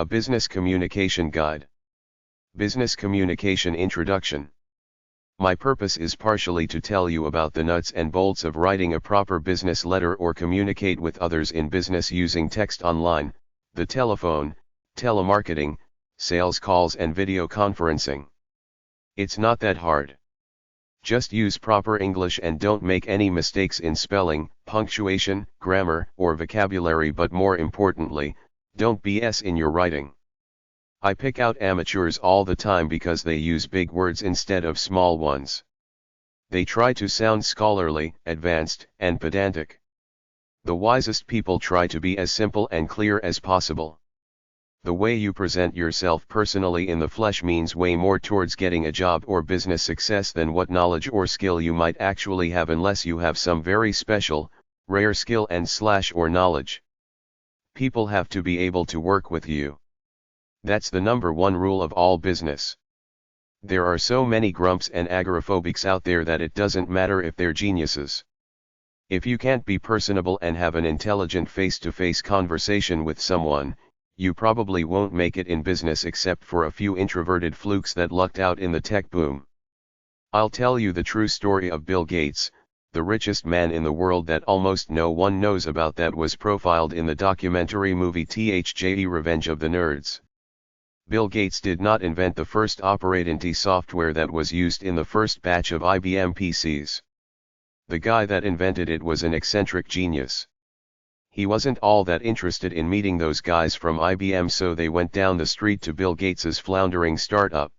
A Business Communication Guide. Business Communication Introduction. My purpose is partially to tell you about the nuts and bolts of writing a proper business letter or communicate with others in business using text online, the telephone, telemarketing, sales calls and video conferencing. It's not that hard. Just use proper English and don't make any mistakes in spelling, punctuation, grammar, or vocabulary, but more importantly, don't BS in your writing. I pick out amateurs all the time because they use big words instead of small ones. They try to sound scholarly, advanced, and pedantic. The wisest people try to be as simple and clear as possible. The way you present yourself personally in the flesh means way more towards getting a job or business success than what knowledge or skill you might actually have, unless you have some very special, rare skill or knowledge. People have to be able to work with you. That's the number one rule of all business. There are so many grumps and agoraphobics out there that it doesn't matter if they're geniuses. If you can't be personable and have an intelligent face-to-face conversation with someone, you probably won't make it in business, except for a few introverted flukes that lucked out in the tech boom. I'll tell you the true story of Bill Gates, the richest man in the world that almost no one knows about, that was profiled in the documentary movie THJE Revenge of the Nerds. Bill Gates did not invent the first operating software that was used in the first batch of IBM PCs. The guy that invented it was an eccentric genius. He wasn't all that interested in meeting those guys from IBM, so they went down the street to Bill Gates's floundering startup.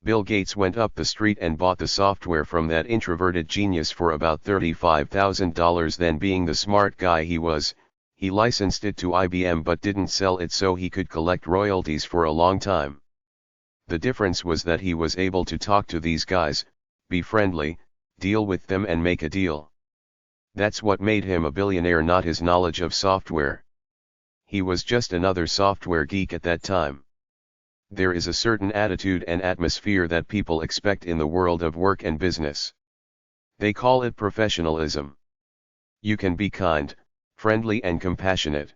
Bill Gates went up the street and bought the software from that introverted genius for about $35,000. Then, being the smart guy he was, he licensed it to IBM but didn't sell it so he could collect royalties for a long time. The difference was that he was able to talk to these guys, be friendly, deal with them and make a deal. That's what made him a billionaire, not his knowledge of software. He was just another software geek at that time. There is a certain attitude and atmosphere that people expect in the world of work and business. They call it professionalism. You can be kind, friendly and compassionate.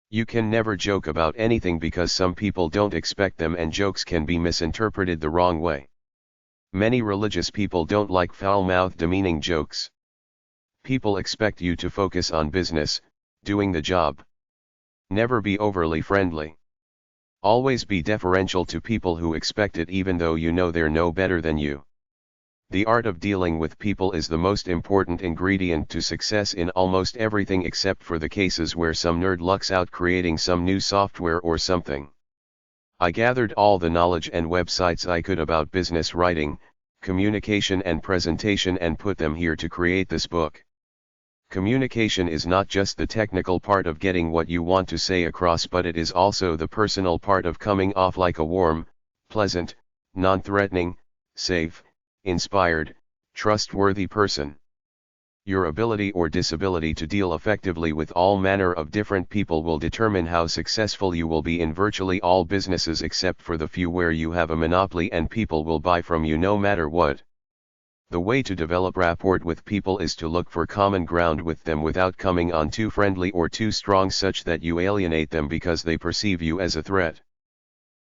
You can never joke about anything because some people don't expect them, and jokes can be misinterpreted the wrong way. Many religious people don't like foul-mouthed, demeaning jokes. People expect you to focus on business, doing the job. Never be overly friendly. Always be deferential to people who expect it, even though you know they're no better than you. The art of dealing with people is the most important ingredient to success in almost everything, except for the cases where some nerd lucks out creating some new software or something. I gathered all the knowledge and websites I could about business writing, communication and presentation and put them here to create this book. Communication is not just the technical part of getting what you want to say across, but it is also the personal part of coming off like a warm, pleasant, non-threatening, safe, inspired, trustworthy person. Your ability or disability to deal effectively with all manner of different people will determine how successful you will be in virtually all businesses, except for the few where you have a monopoly and people will buy from you no matter what. The way to develop rapport with people is to look for common ground with them without coming on too friendly or too strong, such that you alienate them because they perceive you as a threat.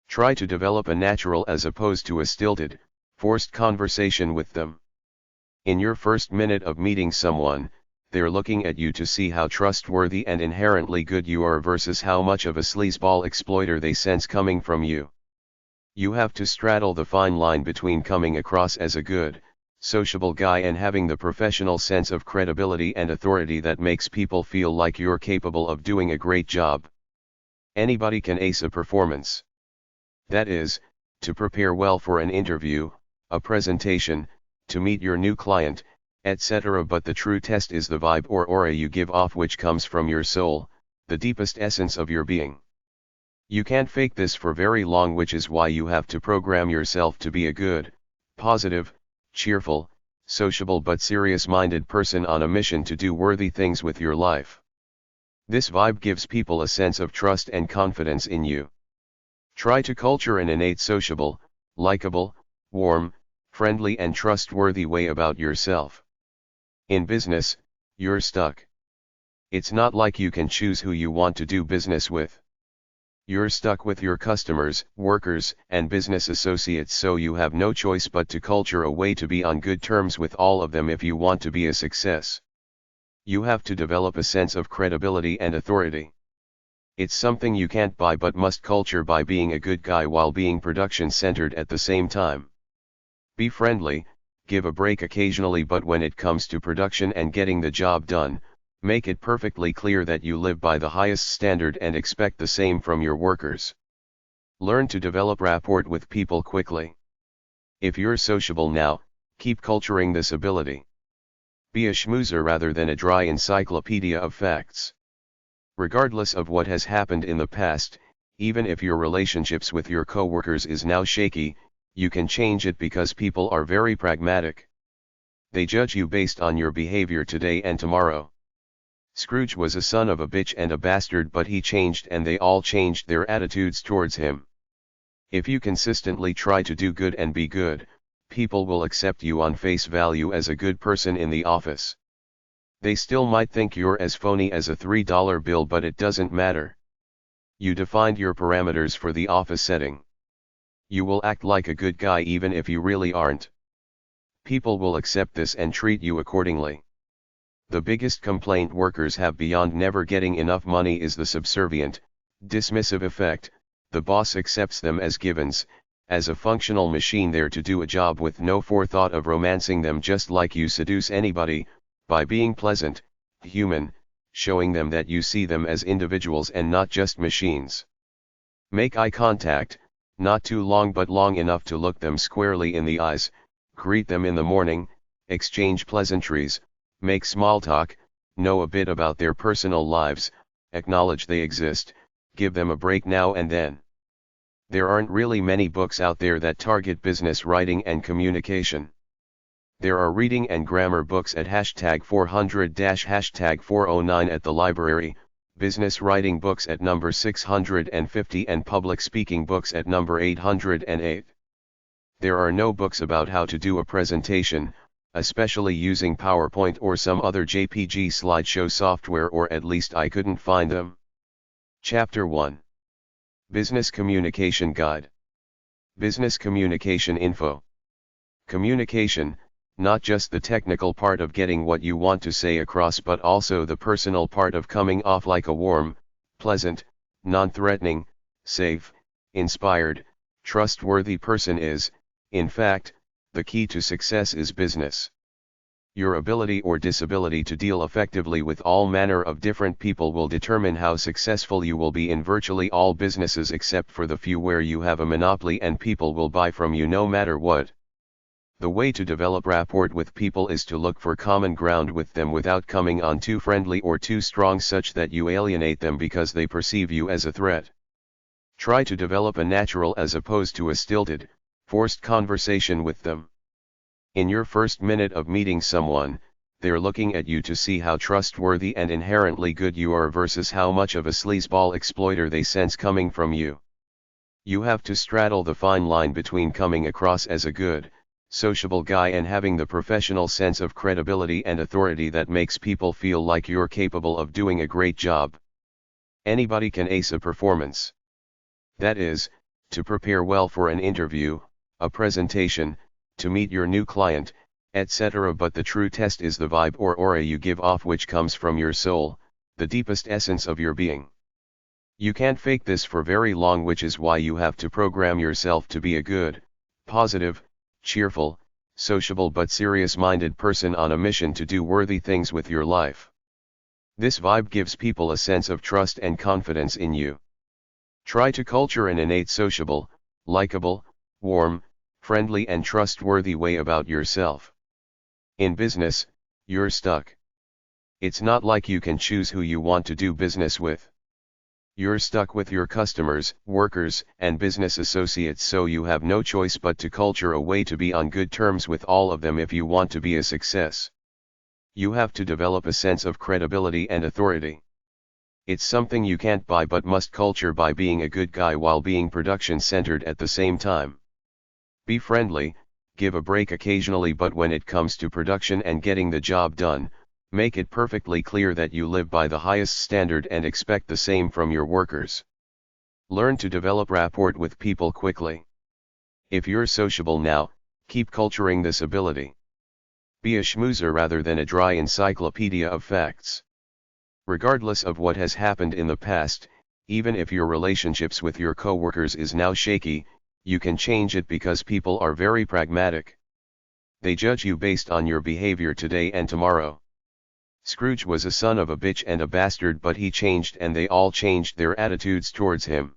Try to develop a natural as opposed to a stilted, forced conversation with them. In your first minute of meeting someone, they're looking at you to see how trustworthy and inherently good you are versus how much of a sleazeball exploiter they sense coming from you. You have to straddle the fine line between coming across as a good, sociable guy and having the professional sense of credibility and authority that makes people feel like you're capable of doing a great job. Anybody can ace a performance. That is, to prepare well for an interview, a presentation, to meet your new client, etc. But the true test is the vibe or aura you give off, which comes from your soul, the deepest essence of your being. You can't fake this for very long, which is why you have to program yourself to be a good, positive, cheerful, sociable but serious-minded person on a mission to do worthy things with your life. This vibe gives people a sense of trust and confidence in you. Try to culture an innate sociable, likable, warm, friendly and trustworthy way about yourself. In business, you're stuck. It's not like you can choose who you want to do business with. You're stuck with your customers, workers, and business associates, so you have no choice but to culture a way to be on good terms with all of them if you want to be a success. You have to develop a sense of credibility and authority. It's something you can't buy but must culture by being a good guy while being production-centered at the same time. Be friendly, give a break occasionally, but when it comes to production and getting the job done, make it perfectly clear that you live by the highest standard and expect the same from your workers. Learn to develop rapport with people quickly. If you're sociable now, keep culturing this ability. Be a schmoozer rather than a dry encyclopedia of facts. Regardless of what has happened in the past, even if your relationships with your coworkers is now shaky, you can change it because people are very pragmatic. They judge you based on your behavior today and tomorrow. Scrooge was a son of a bitch and a bastard, but he changed and they all changed their attitudes towards him. If you consistently try to do good and be good, people will accept you on face value as a good person in the office. They still might think you're as phony as a $3 bill, but it doesn't matter. You defined your parameters for the office setting. You will act like a good guy even if you really aren't. People will accept this and treat you accordingly. The biggest complaint workers have beyond never getting enough money is the subservient, dismissive effect. The boss accepts them as givens, as a functional machine there to do a job with no forethought of romancing them, just like you seduce anybody, by being pleasant, human, showing them that you see them as individuals and not just machines. Make eye contact, not too long but long enough to look them squarely in the eyes, greet them in the morning, exchange pleasantries, make small talk, know a bit about their personal lives, acknowledge they exist, give them a break now and then. There aren't really many books out there that target business writing and communication. There are reading and grammar books at #400-409 at the library, business writing books at number 650 and public speaking books at number 808. There are no books about how to do a presentation, especially using PowerPoint or some other JPG slideshow software, or at least I couldn't find them. Chapter 1. Business Communication Guide. Business Communication Info. Communication, not just the technical part of getting what you want to say across, but also the personal part of coming off like a warm, pleasant, non-threatening, safe, inspired, trustworthy person is, in fact, the key to success is business. Your ability or disability to deal effectively with all manner of different people will determine how successful you will be in virtually all businesses except for the few where you have a monopoly and people will buy from you no matter what. The way to develop rapport with people is to look for common ground with them without coming on too friendly or too strong such that you alienate them because they perceive you as a threat. Try to develop a natural as opposed to a stilted, forced conversation with them. In your first minute of meeting someone, they're looking at you to see how trustworthy and inherently good you are versus how much of a sleazeball exploiter they sense coming from you. You have to straddle the fine line between coming across as a good, sociable guy and having the professional sense of credibility and authority that makes people feel like you're capable of doing a great job. Anybody can ace a performance. That is, to prepare well for an interview, a presentation, to meet your new client, etc. But the true test is the vibe or aura you give off, which comes from your soul, the deepest essence of your being. You can't fake this for very long, which is why you have to program yourself to be a good, positive, cheerful, sociable but serious-minded person on a mission to do worthy things with your life. This vibe gives people a sense of trust and confidence in you. Try to culture an innate sociable, likable, warm, friendly and trustworthy way about yourself. In business, you're stuck. It's not like you can choose who you want to do business with. You're stuck with your customers, workers, and business associates, so you have no choice but to culture a way to be on good terms with all of them if you want to be a success. You have to develop a sense of credibility and authority. It's something you can't buy but must culture by being a good guy while being production-centered at the same time. Be friendly, give a break occasionally, but when it comes to production and getting the job done, make it perfectly clear that you live by the highest standard and expect the same from your workers. Learn to develop rapport with people quickly. If you're sociable now, keep culturing this ability. Be a schmoozer rather than a dry encyclopedia of facts. Regardless of what has happened in the past, even if your relationships with your coworkers is now shaky, you can change it because people are very pragmatic. They judge you based on your behavior today and tomorrow. Scrooge was a son of a bitch and a bastard, but he changed and they all changed their attitudes towards him.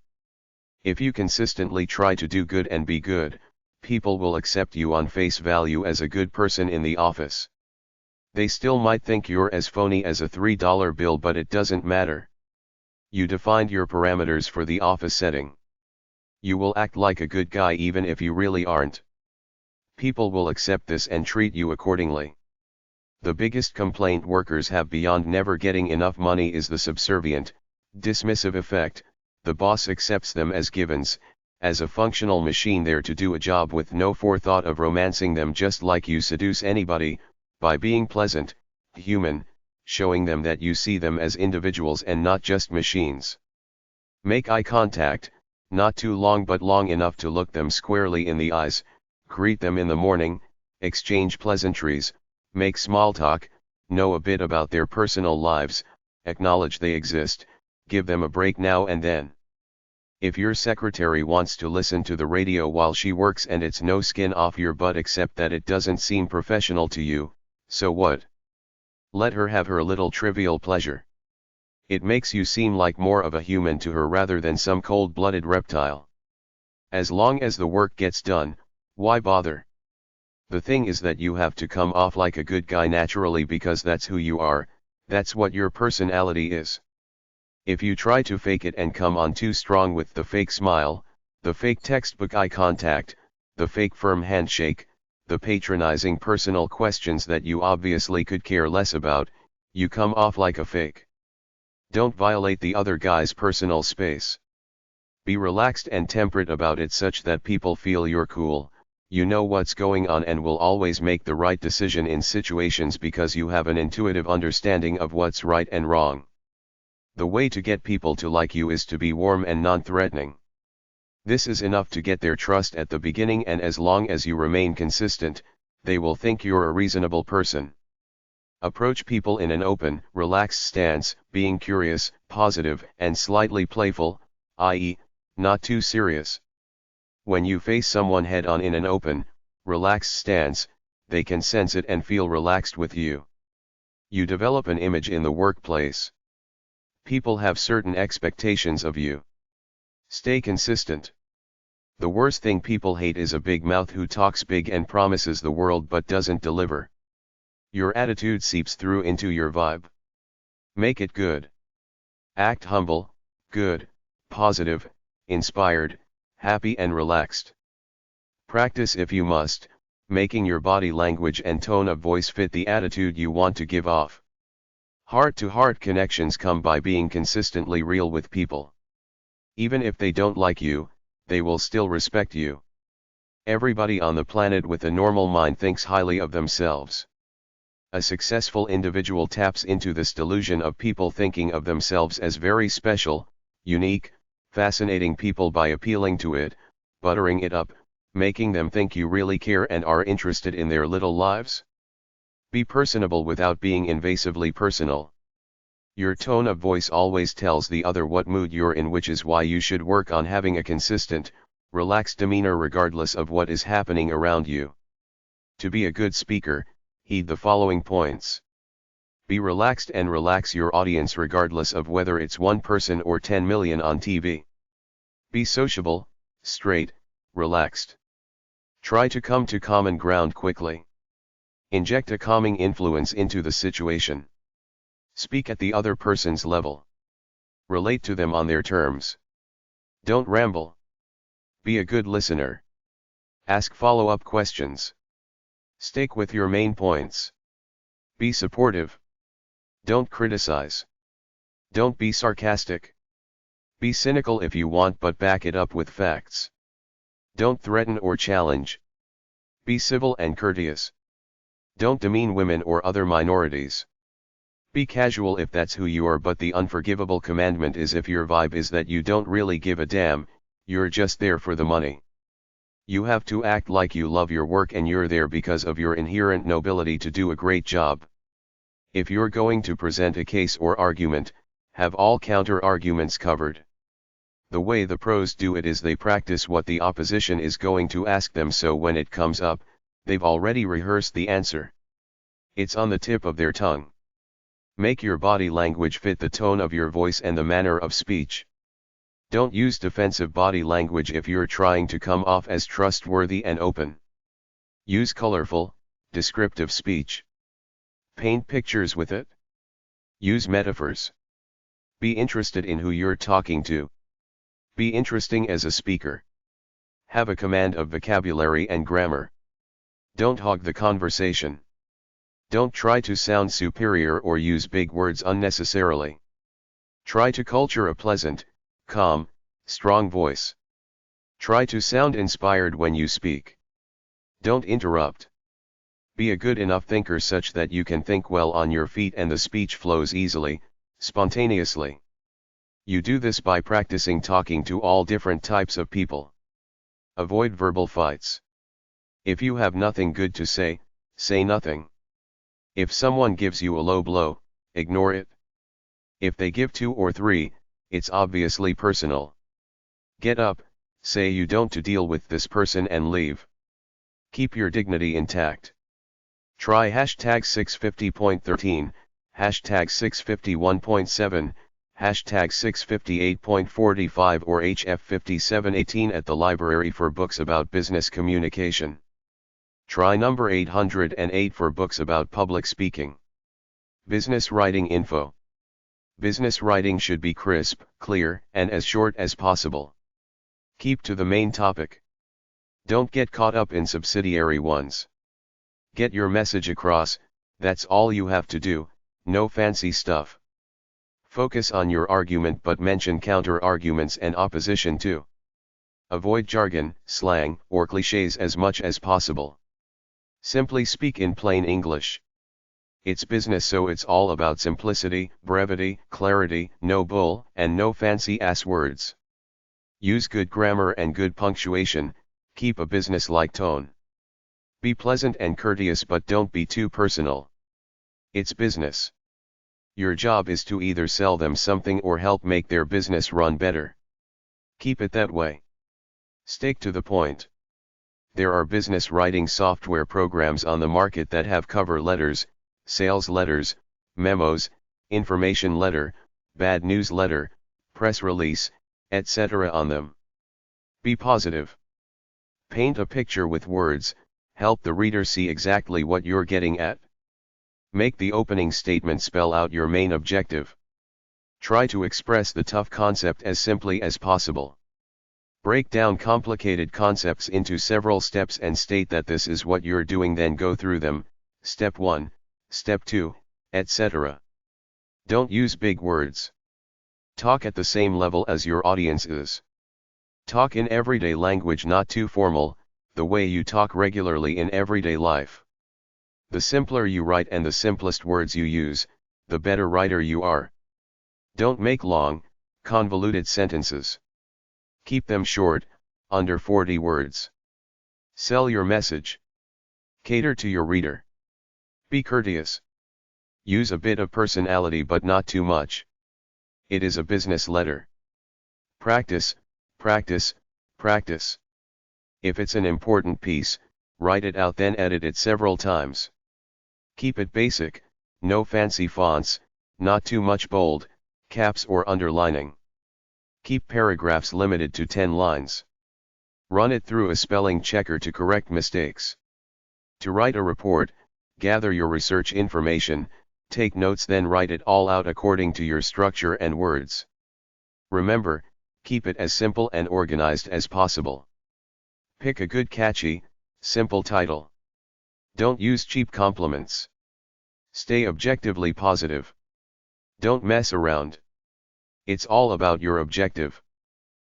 If you consistently try to do good and be good, people will accept you on face value as a good person in the office. They still might think you're as phony as a $3 bill, but it doesn't matter. You defined your parameters for the office setting. You will act like a good guy even if you really aren't. People will accept this and treat you accordingly. The biggest complaint workers have beyond never getting enough money is the subservient, dismissive effect. The boss accepts them as givens, as a functional machine there to do a job with no forethought of romancing them, just like you seduce anybody, by being pleasant, human, showing them that you see them as individuals and not just machines. Make eye contact, not too long but long enough to look them squarely in the eyes, greet them in the morning, exchange pleasantries, make small talk, know a bit about their personal lives, acknowledge they exist, give them a break now and then. If your secretary wants to listen to the radio while she works and it's no skin off your butt except that it doesn't seem professional to you, so what? Let her have her little trivial pleasure. It makes you seem like more of a human to her rather than some cold-blooded reptile. As long as the work gets done, why bother? The thing is that you have to come off like a good guy naturally because that's who you are, that's what your personality is. If you try to fake it and come on too strong with the fake smile, the fake textbook eye contact, the fake firm handshake, the patronizing personal questions that you obviously could care less about, you come off like a fake. Don't violate the other guy's personal space. Be relaxed and temperate about it such that people feel you're cool, you know what's going on and will always make the right decision in situations because you have an intuitive understanding of what's right and wrong. The way to get people to like you is to be warm and non-threatening. This is enough to get their trust at the beginning, and as long as you remain consistent, they will think you're a reasonable person. Approach people in an open, relaxed stance, being curious, positive, and slightly playful, i.e., not too serious. When you face someone head-on in an open, relaxed stance, they can sense it and feel relaxed with you. You develop an image in the workplace. People have certain expectations of you. Stay consistent. The worst thing people hate is a big mouth who talks big and promises the world but doesn't deliver. Your attitude seeps through into your vibe. Make it good. Act humble, good, positive, inspired, happy and relaxed. Practice if you must, making your body language and tone of voice fit the attitude you want to give off. Heart-to-heart connections come by being consistently real with people. Even if they don't like you, they will still respect you. Everybody on the planet with a normal mind thinks highly of themselves. A successful individual taps into this delusion of people thinking of themselves as very special, unique, fascinating people by appealing to it, buttering it up, making them think you really care and are interested in their little lives. Be personable without being invasively personal. Your tone of voice always tells the other what mood you're in, which is why you should work on having a consistent, relaxed demeanor regardless of what is happening around you. To be a good speaker, heed the following points. Be relaxed and relax your audience regardless of whether it's one person or 10 million on TV. Be sociable, straight, relaxed. Try to come to common ground quickly. Inject a calming influence into the situation. Speak at the other person's level. Relate to them on their terms. Don't ramble. Be a good listener. Ask follow-up questions. Stick with your main points. Be supportive. Don't criticize. Don't be sarcastic. Be cynical if you want, but back it up with facts. Don't threaten or challenge. Be civil and courteous. Don't demean women or other minorities. Be casual if that's who you are, but the unforgivable commandment is if your vibe is that you don't really give a damn, you're just there for the money. You have to act like you love your work and you're there because of your inherent nobility to do a great job. If you're going to present a case or argument, have all counter-arguments covered. The way the pros do it is they practice what the opposition is going to ask them, so when it comes up, they've already rehearsed the answer. It's on the tip of their tongue. Make your body language fit the tone of your voice and the manner of speech. Don't use defensive body language if you're trying to come off as trustworthy and open. Use colorful, descriptive speech. Paint pictures with it. Use metaphors. Be interested in who you're talking to. Be interesting as a speaker. Have a command of vocabulary and grammar. Don't hog the conversation. Don't try to sound superior or use big words unnecessarily. Try to culture a pleasant, calm, strong voice. Try to sound inspired when you speak. Don't interrupt. Be a good enough thinker such that you can think well on your feet and the speech flows easily, spontaneously. You do this by practicing talking to all different types of people. Avoid verbal fights. If you have nothing good to say, say nothing. If someone gives you a low blow, ignore it. If they give 2 or 3, it's obviously personal. Get up, say you don't to deal with this person and leave. Keep your dignity intact. Try hashtag 650.13, hashtag 651.7, hashtag 658.45 or HF5718 at the library for books about business communication. Try number 808 for books about public speaking. Business writing info. Business writing should be crisp, clear, and as short as possible. Keep to the main topic. Don't get caught up in subsidiary ones. Get your message across, that's all you have to do, no fancy stuff. Focus on your argument but mention counter-arguments and opposition too. Avoid jargon, slang, or clichés as much as possible. Simply speak in plain English. It's business, so it's all about simplicity, brevity, clarity, no bull, and no fancy-ass words. Use good grammar and good punctuation, keep a business-like tone. Be pleasant and courteous but don't be too personal. It's business. Your job is to either sell them something or help make their business run better. Keep it that way. Stick to the point. There are business writing software programs on the market that have cover letters, sales letters, memos, information letter, bad news letter, press release, etc. on them. Be positive. Paint a picture with words, help the reader see exactly what you're getting at. Make the opening statement spell out your main objective. Try to express the tough concept as simply as possible. Break down complicated concepts into several steps and state that this is what you're doing, then go through them, step 1, step 2, etc. Don't use big words. Talk at the same level as your audience is. Talk in everyday language, not too formal, the way you talk regularly in everyday life. The simpler you write and the simplest words you use, the better writer you are. Don't make long, convoluted sentences. Keep them short, under 40 words. Sell your message. Cater to your reader. Be courteous. Use a bit of personality but not too much. It is a business letter. Practice, practice, practice. If it's an important piece, write it out then edit it several times. Keep it basic, no fancy fonts, not too much bold, caps or underlining. Keep paragraphs limited to 10 lines. Run it through a spelling checker to correct mistakes. To write a report, gather your research information, take notes, then write it all out according to your structure and words. Remember, keep it as simple and organized as possible. Pick a good catchy, simple title. Don't use cheap compliments. Stay objectively positive. Don't mess around. It's all about your objective.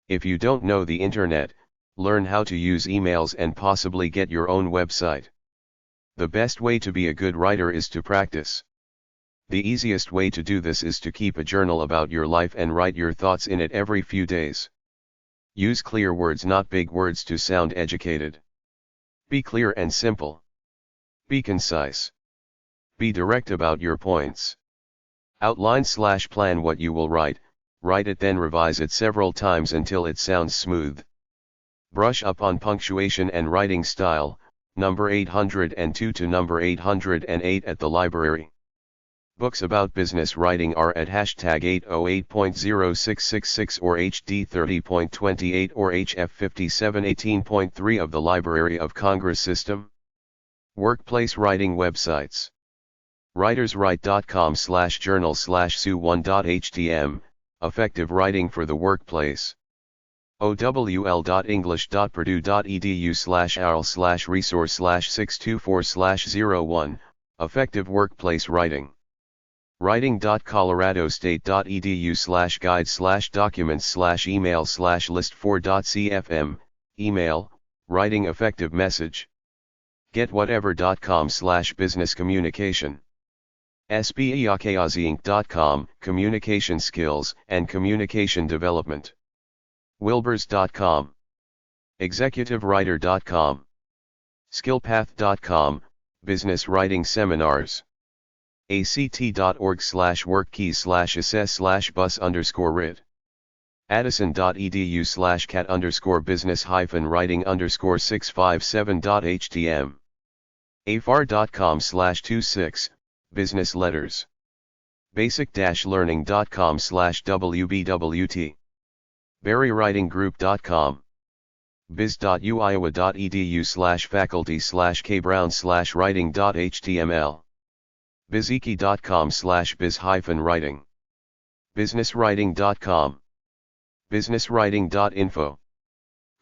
If you don't know the internet, learn how to use emails and possibly get your own website. The best way to be a good writer is to practice. The easiest way to do this is to keep a journal about your life and write your thoughts in it every few days. Use clear words, not big words, to sound educated. Be clear and simple. Be concise. Be direct about your points. Outline/plan what you will write, write it then revise it several times until it sounds smooth. Brush up on punctuation and writing style, number 802 to number 808 at the library. Books about business writing are at #808.0666 or HD30.28 or HF5718.3 of the Library of Congress system. Workplace writing websites. writerswrite.com/journal/su1.htm, effective writing for the workplace. owl.english.purdue.edu/arl/resource/624/01, effective workplace writing. writing.colorado.state.edu/guide/documents/email/list4.cfm, email, writing effective message. getwhatever.com/business communication. sbeakazinc.com, communication skills and communication development. wilburs.com. executivewriter.com. skillpath.com, business writing seminars. act.org/workkeys/assess/bus_writ. addison.edu/cat_business-writing_657.htm. afar.com/26, business letters. basic-learning.com/wbwt. berrywritinggroup.com. biz.uiowa.edu/faculty/kbrown/writing.html. biziki.com/biz-writing. businesswriting.com. businesswriting.info.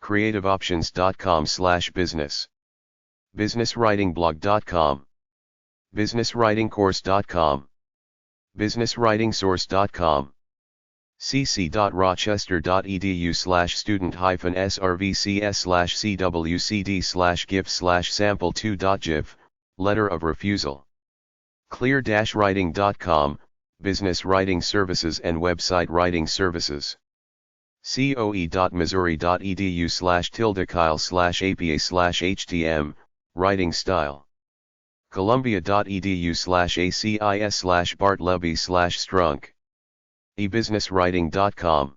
creativeoptions.com/business. businesswritingblog.com. businesswritingcourse.com. businesswritingsource.com. cc.rochester.edu/student-svcs/cwcd/gif/sample2.gif, letter of refusal. clear-writing.com, business writing services and website writing services. coe.missouri.edu/tilde-kyle/apa/htm, writing style. columbia.edu/acis/bartleby/strunk. ebusinesswriting.com.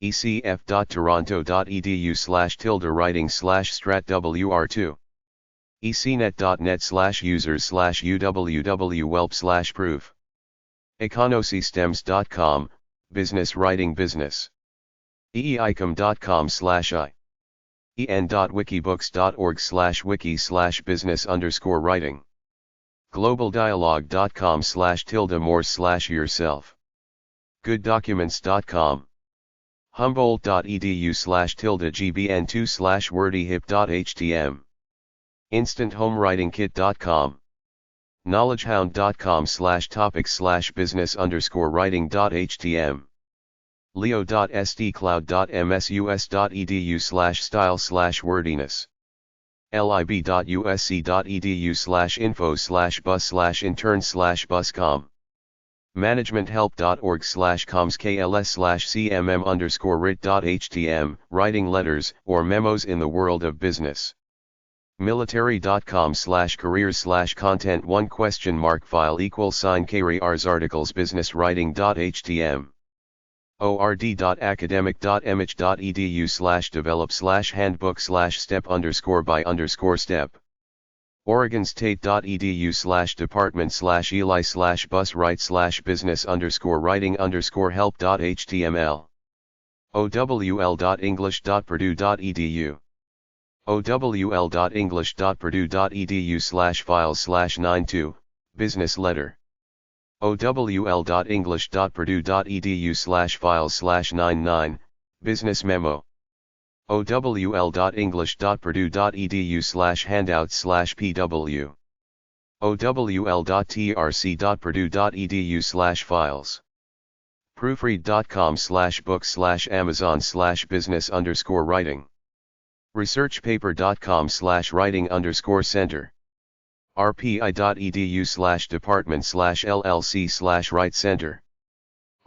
ecf.toronto.edu/tilde-writing/strat-wr2. ecnet.net/users/uwwelp/proof. econosystems.com, business writing business. eeicom.com/i. en.wikibooks.org/wiki/business_writing. globaldialogue.com/tilde-more/yourself. gooddocuments.com. humboldt.edu/gbn2/wordyhip.htm. instanthomewritingkit.com. knowledgehound.com/topics/business_writing.htm. leo.sdcloud.msus.edu/style/wordiness. lib.usc.edu/info/bus/intern/buscom. managementhelp.org/coms/kls/cmm_writ.htm, writing letters or memos in the world of business. military.com/careers/content 1 ? file =careers articles business writing.htm. ord.academic.mh.edu/develop/handbook/step_by_step. oregonstate.edu/department/eli/bus write/business_writing_help.html. owl.english.purdue.edu. owl.english.purdue.edu/files/92, business letter. owl.english.purdue.edu/files/99, business memo. owl.english.purdue.edu/handouts/pw. owl.trc.purdue.edu/files. proofread.com/books/amazon/business_writing. researchpaper.com/writing_center. rpi.edu/department/llc/right center.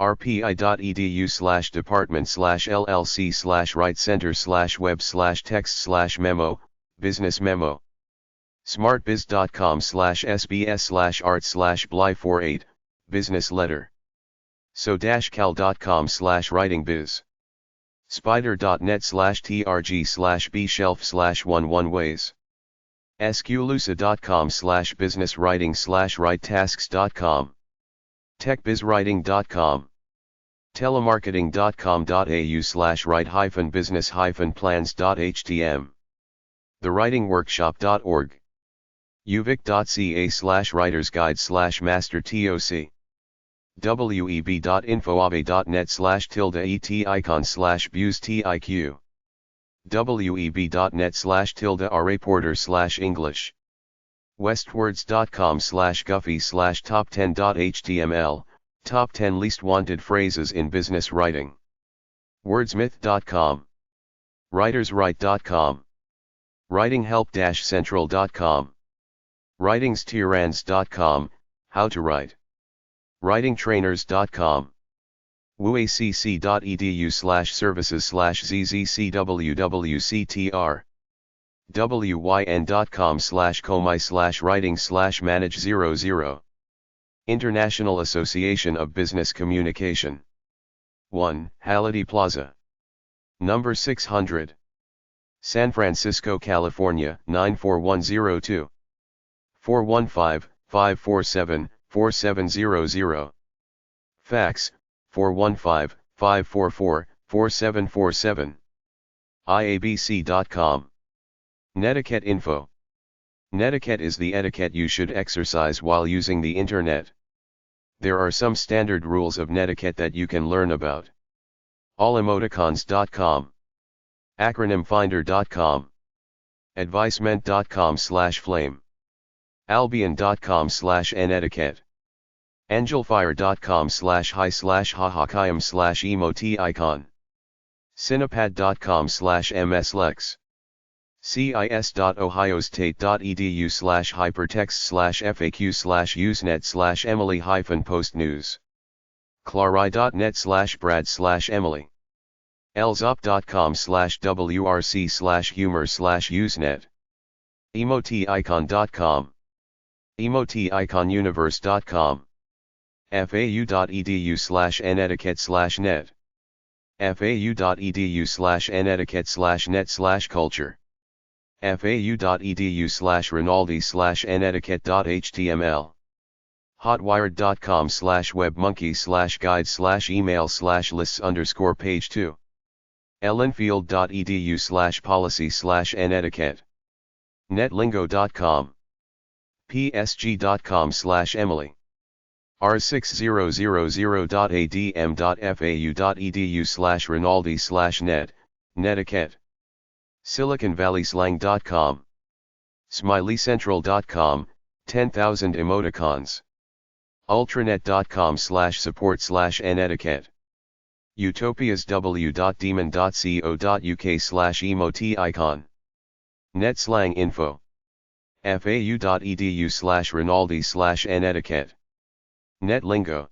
rpi.edu/department/llc/right center/web/text/memo, business memo. smartbiz.com/sbs/art/bly48, business letter. so-cal.com/writingbiz. spider.net/trg/bshelf/11ways. sqlusa.com/businesswriting/writetasks.com. techbizwriting.com. telemarketing.com.au/write-business-plans.htm. thewritingworkshop.org. uvic.ca/writersguide/mastertoc. web.info.abe.net/tilde/et-icon/buse-tiq. web.net/tilde-reporter/English. westwords.com/guffey/top10.html, top 10 least wanted phrases in business writing. wordsmith.com. writerswrite.com. writinghelp-central.com. writingstyrans.com, how to write. writingtrainers.com. woacc.edu/services/zzcwwctr. wyn.com/comi/writing/manage00. International Association of Business Communication. 1. Halliday Plaza. Number 600. San Francisco, California, 94102. 415-547-4700. Fax, 415-544-4747. iabc.com. Netiquette info. Netiquette is the etiquette you should exercise while using the internet. There are some standard rules of netiquette that you can learn about. allemoticons.com. acronymfinder.com. advicement.com/flame. albion.com/netiquette. angelfire.com/hi/hahakayam/emoticon. cinepad.com/mslex. cis.ohio-state.edu/hypertext/faq/usenet/emily-post-news. clari.net/brad/emily. elzop.com/wrc/humor/usenet. emoticon.com. emoticonuniverse.com. fau.edu/netiquette/net. fau.edu/netiquette/net/culture. fau.edu/rinaldi/netiquette.html. hotwired.com/webmonkey/guide/email/lists_page2. ellenfield.edu/policy/netiquette. netlingo.com. psg.com/emily. r6000.adm.fau.edu/rinaldi/net, netiquette. siliconvalleyslang.com. smileycentral.com, 10,000 emoticons. ultranet.com/support/netiquette. utopiasw.demon.co.uk/emoticon. netslang info. fau.edu/rinaldi/netiquette. netlingo.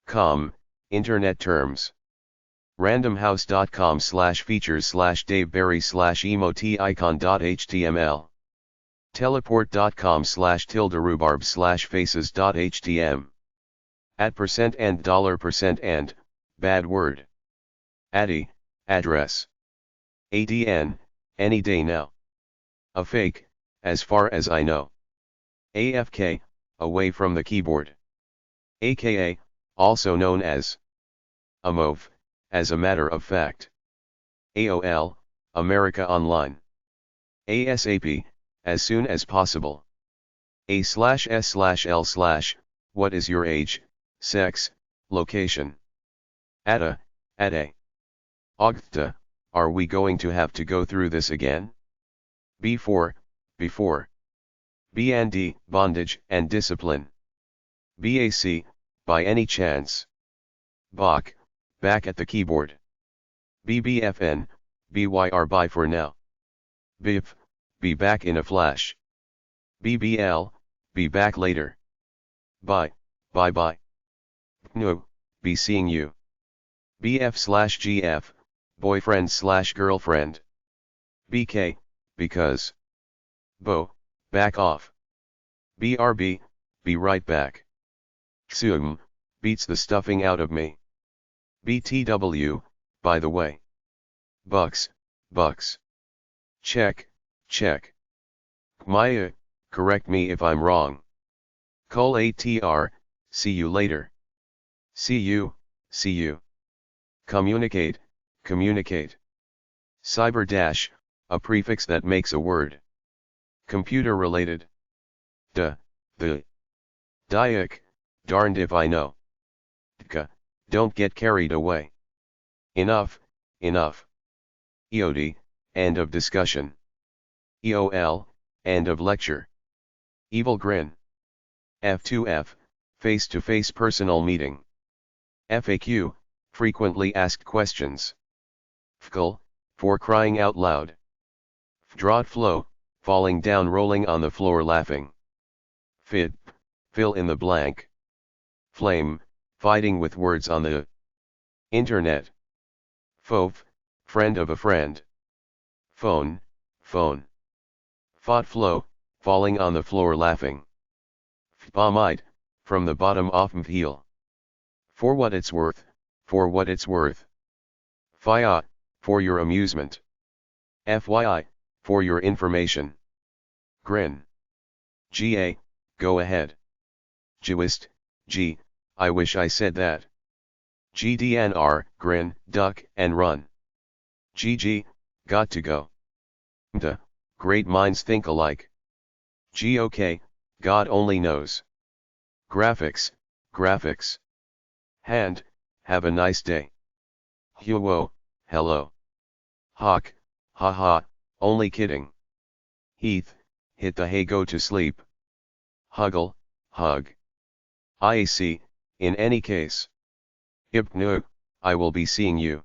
com, internet terms. randomhouse.com/features/daveberry/emoticon.html. teleport.com/tilde-rhubarb/faces.htm. @% $and, bad word. addy, address. adn, any day now. A fake, as far as I know. afk, away from the keyboard. aka, also known as AMOV, as a matter of fact. AOL, America Online. ASAP, as soon as possible. A/S/L/, what is your age, sex, location? ATA, ADE. Ogta, are we going to have to go through this again? before. BND, bondage and discipline. BAC, by any chance. BAC, back at the keyboard. BBFN, BYR, bye for now. BIF, be back in a flash. BBL, be back later. Bye, bye bye. No, be seeing you. BF/GF, boyfriend/girlfriend. BK, because. Bo, back off. BRB, be right back. XUM, beats the stuffing out of me. BTW, by the way. Bucks, bucks. Check, check. Maya, correct me if I'm wrong. Call ATR, see you later. See you, see you. Communicate, communicate. Cyber dash, a prefix that makes a word. Computer related. The. Diak, darned if I know. Dka, don't get carried away. Enough, enough. EOD, end of discussion. EOL, end of lecture. Evil grin. F2F, face-to-face personal meeting. FAQ, frequently asked questions. FCL, for crying out loud. FDROT flow, falling down rolling on the floor laughing. FID, fill in the blank. Flame, fighting with words on the internet. FOF, friend of a friend. Phone, phone. FOT flow, falling on the floor laughing. FBOMite, from the bottom off heel. For what it's worth, for what it's worth. FYI, for your amusement. FYI, for your information. Grin. GA, go ahead. Gwist, G, I wish I said that. GDNR, grin, duck, and run. GG, got to go. MTA, great minds think alike. GOK, God only knows. Graphics, graphics. Hand, have a nice day. Huo, hello. Hawk, haha, only kidding. Heath, hit the hay go to sleep. Huggle, hug. IAC, in any case. No, I will be seeing you.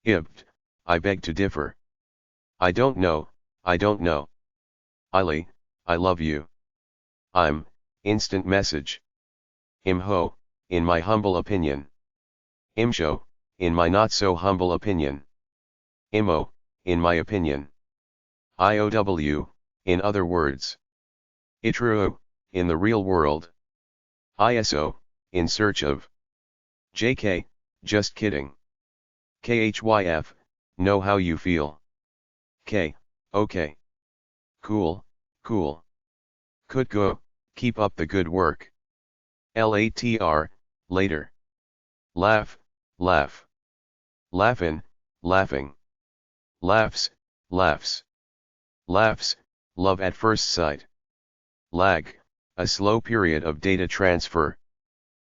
Ibt, I beg to differ. I don't know, I don't know. Ili, I love you. I'm, instant message. Imho, in my humble opinion. Imsho, in my not so humble opinion. Imo, in my opinion. IOW, in other words. Itruo, in the real world. ISO, in search of. JK, just kidding. KHYF, know how you feel. K, okay. Cool, cool. Could go, keep up the good work. LATR, later. Laugh, laugh. Laughin', laughing. Laughs, laughs. Laughs, love at first sight. Lag, a slow period of data transfer.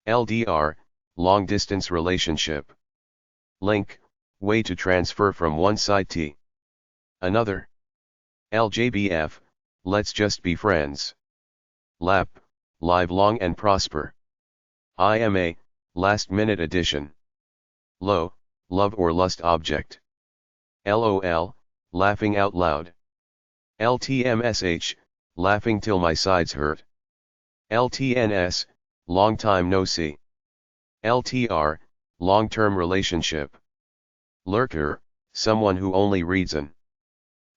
LDR, long distance relationship. Link, way to transfer from one site to another. LJBF, let's just be friends. LAP, live long and prosper. IMA, last minute edition. LO, love or lust object. LOL, laughing out loud. LTMSH, laughing till my sides hurt. LTNS, long time no see. LTR, long-term relationship. Lurker, someone who only reads and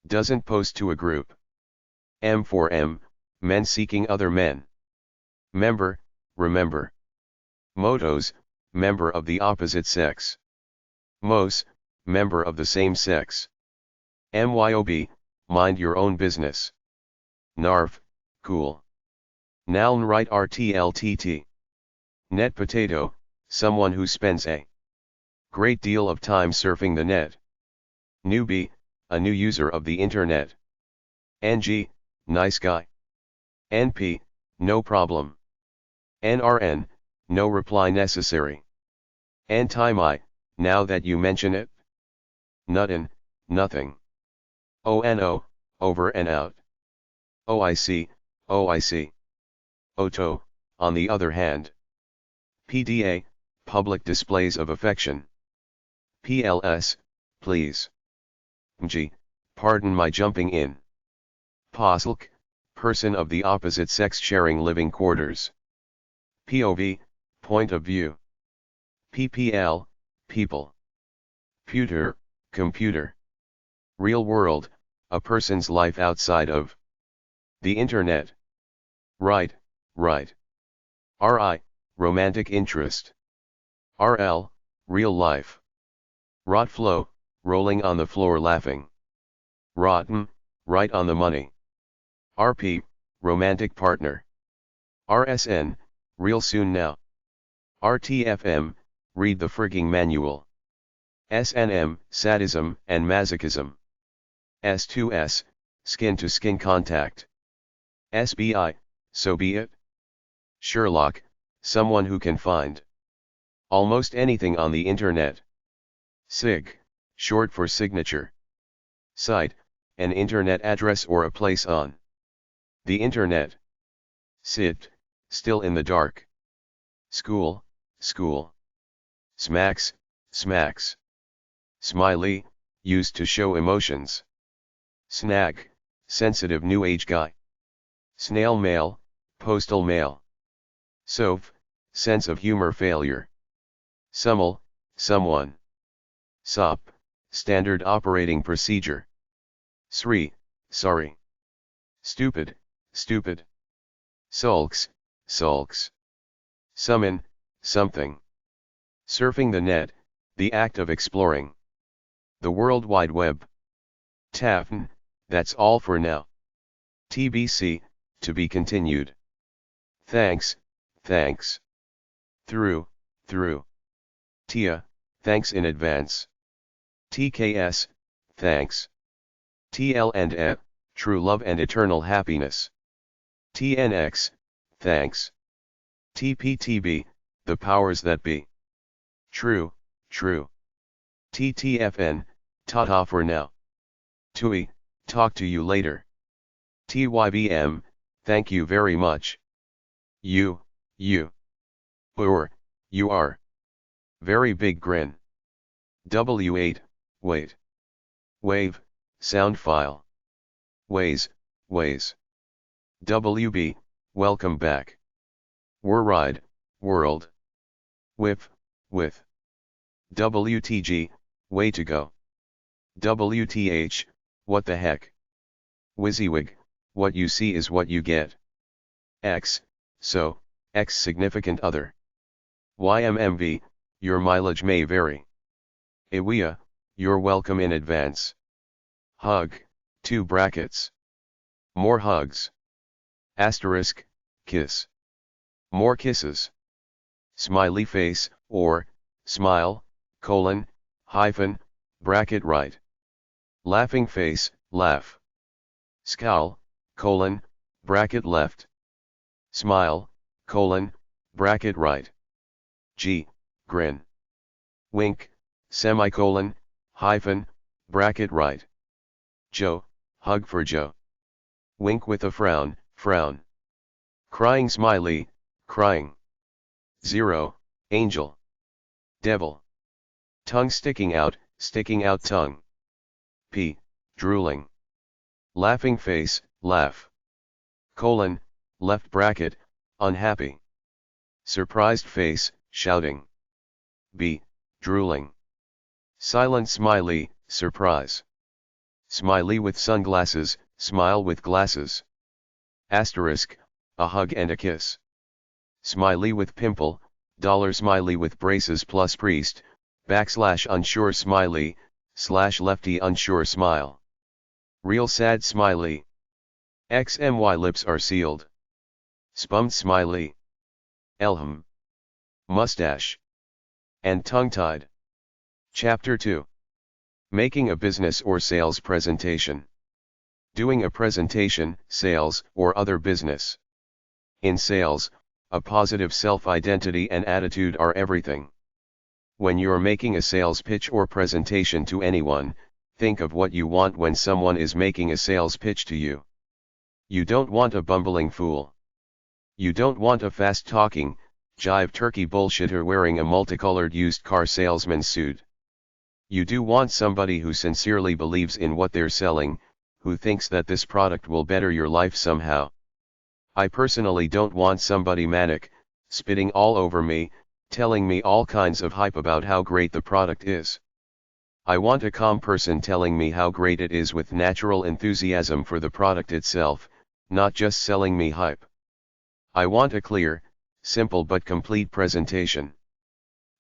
doesn't post to a group. M for M, men seeking other men. Member, remember. Motos, member of the opposite sex. Mos, member of the same sex. MYOB, mind your own business. Narf, cool. Noun right RTLTT. Net potato, someone who spends a great deal of time surfing the net. Newbie, a new user of the internet. NG, nice guy. NP, no problem. NRN, no reply necessary. NTIMI, now that you mention it. Nuttin, nothing. ONO, over and out. OIC, OIC. OTO, on the other hand. PDA, public displays of affection. PLS, please. MG, pardon my jumping in. POSLK, person of the opposite sex sharing living quarters. POV, point of view. PPL, people. Pewter, computer. Real world, a person's life outside of the internet. Right, right. RI, romantic interest. RL, real life. Rot flow, rolling on the floor laughing. Rotten, right on the money. RP, romantic partner. RSN, real soon now. RTFM, read the frigging manual. SNM, sadism and masochism. S2S, skin to skin contact. SBI, so be it. Sherlock, someone who can find almost anything on the internet. SIG, short for signature. Site, an internet address or a place on the internet. SIT, still in the dark. School, school. Smacks, smacks. Smiley, used to show emotions. Snag, sensitive new age guy. Snail mail, postal mail. Soph, sense of humor failure. Summel, someone. SOP, standard operating procedure. SRI, sorry. Stupid, stupid. Sulks, sulks. Summon, something. Surfing the net, the act of exploring the World Wide Web. TAFN, that's all for now. TBC, to be continued. Thanks, thanks. Through. TIA, thanks in advance. TKS, thanks. TL and E, true love and eternal happiness. TNX, thanks. TPTB, the powers that be. True. TTFN, ta-ta for now. TUI, talk to you later. TYBM, thank you very much. You. Or, you are. Very big grin. W8, wait. Wave, sound file. Ways. WB, welcome back. Ride, world. Whip, with. WTG, way to go. WTH, what the heck. WYSIWYG, what you see is what you get. X, so, X significant other. YMMV, your mileage may vary. IWIA, you're welcome in advance. Hug, 2 brackets. More hugs. Asterisk, kiss. More kisses. Smiley face, or, smile, colon, hyphen, bracket right. Laughing face, laugh. Scowl, colon, bracket left. Smile, colon, bracket right. G, grin. Wink, semicolon, hyphen, bracket right. Joe, hug for Joe. Wink with a frown, frown. Crying smiley, crying. 0, angel. Devil. Tongue sticking out tongue. P, drooling. Laughing face, laugh. Colon, left bracket, unhappy. Surprised face, shouting. B, drooling. Silent smiley, surprise. Smiley with sunglasses, smile with glasses. Asterisk, a hug and a kiss. Smiley with pimple, dollar smiley with braces plus priest, backslash unsure smiley, slash lefty unsure smile. Real sad smiley. XMY lips are sealed. Spummed smiley. Elham. Mustache. And tongue-tied. Chapter 2. Making a business or sales presentation. Doing a presentation, sales, or other business. In sales, a positive self-identity and attitude are everything. When you're making a sales pitch or presentation to anyone, think of what you want when someone is making a sales pitch to you. You don't want a bumbling fool. You don't want a fast-talking, jive turkey bullshitter wearing a multicolored used car salesman suit. You do want somebody who sincerely believes in what they're selling, who thinks that this product will better your life somehow. I personally don't want somebody manic, spitting all over me, telling me all kinds of hype about how great the product is. I want a calm person telling me how great it is with natural enthusiasm for the product itself, not just selling me hype. I want a clear, simple but complete presentation.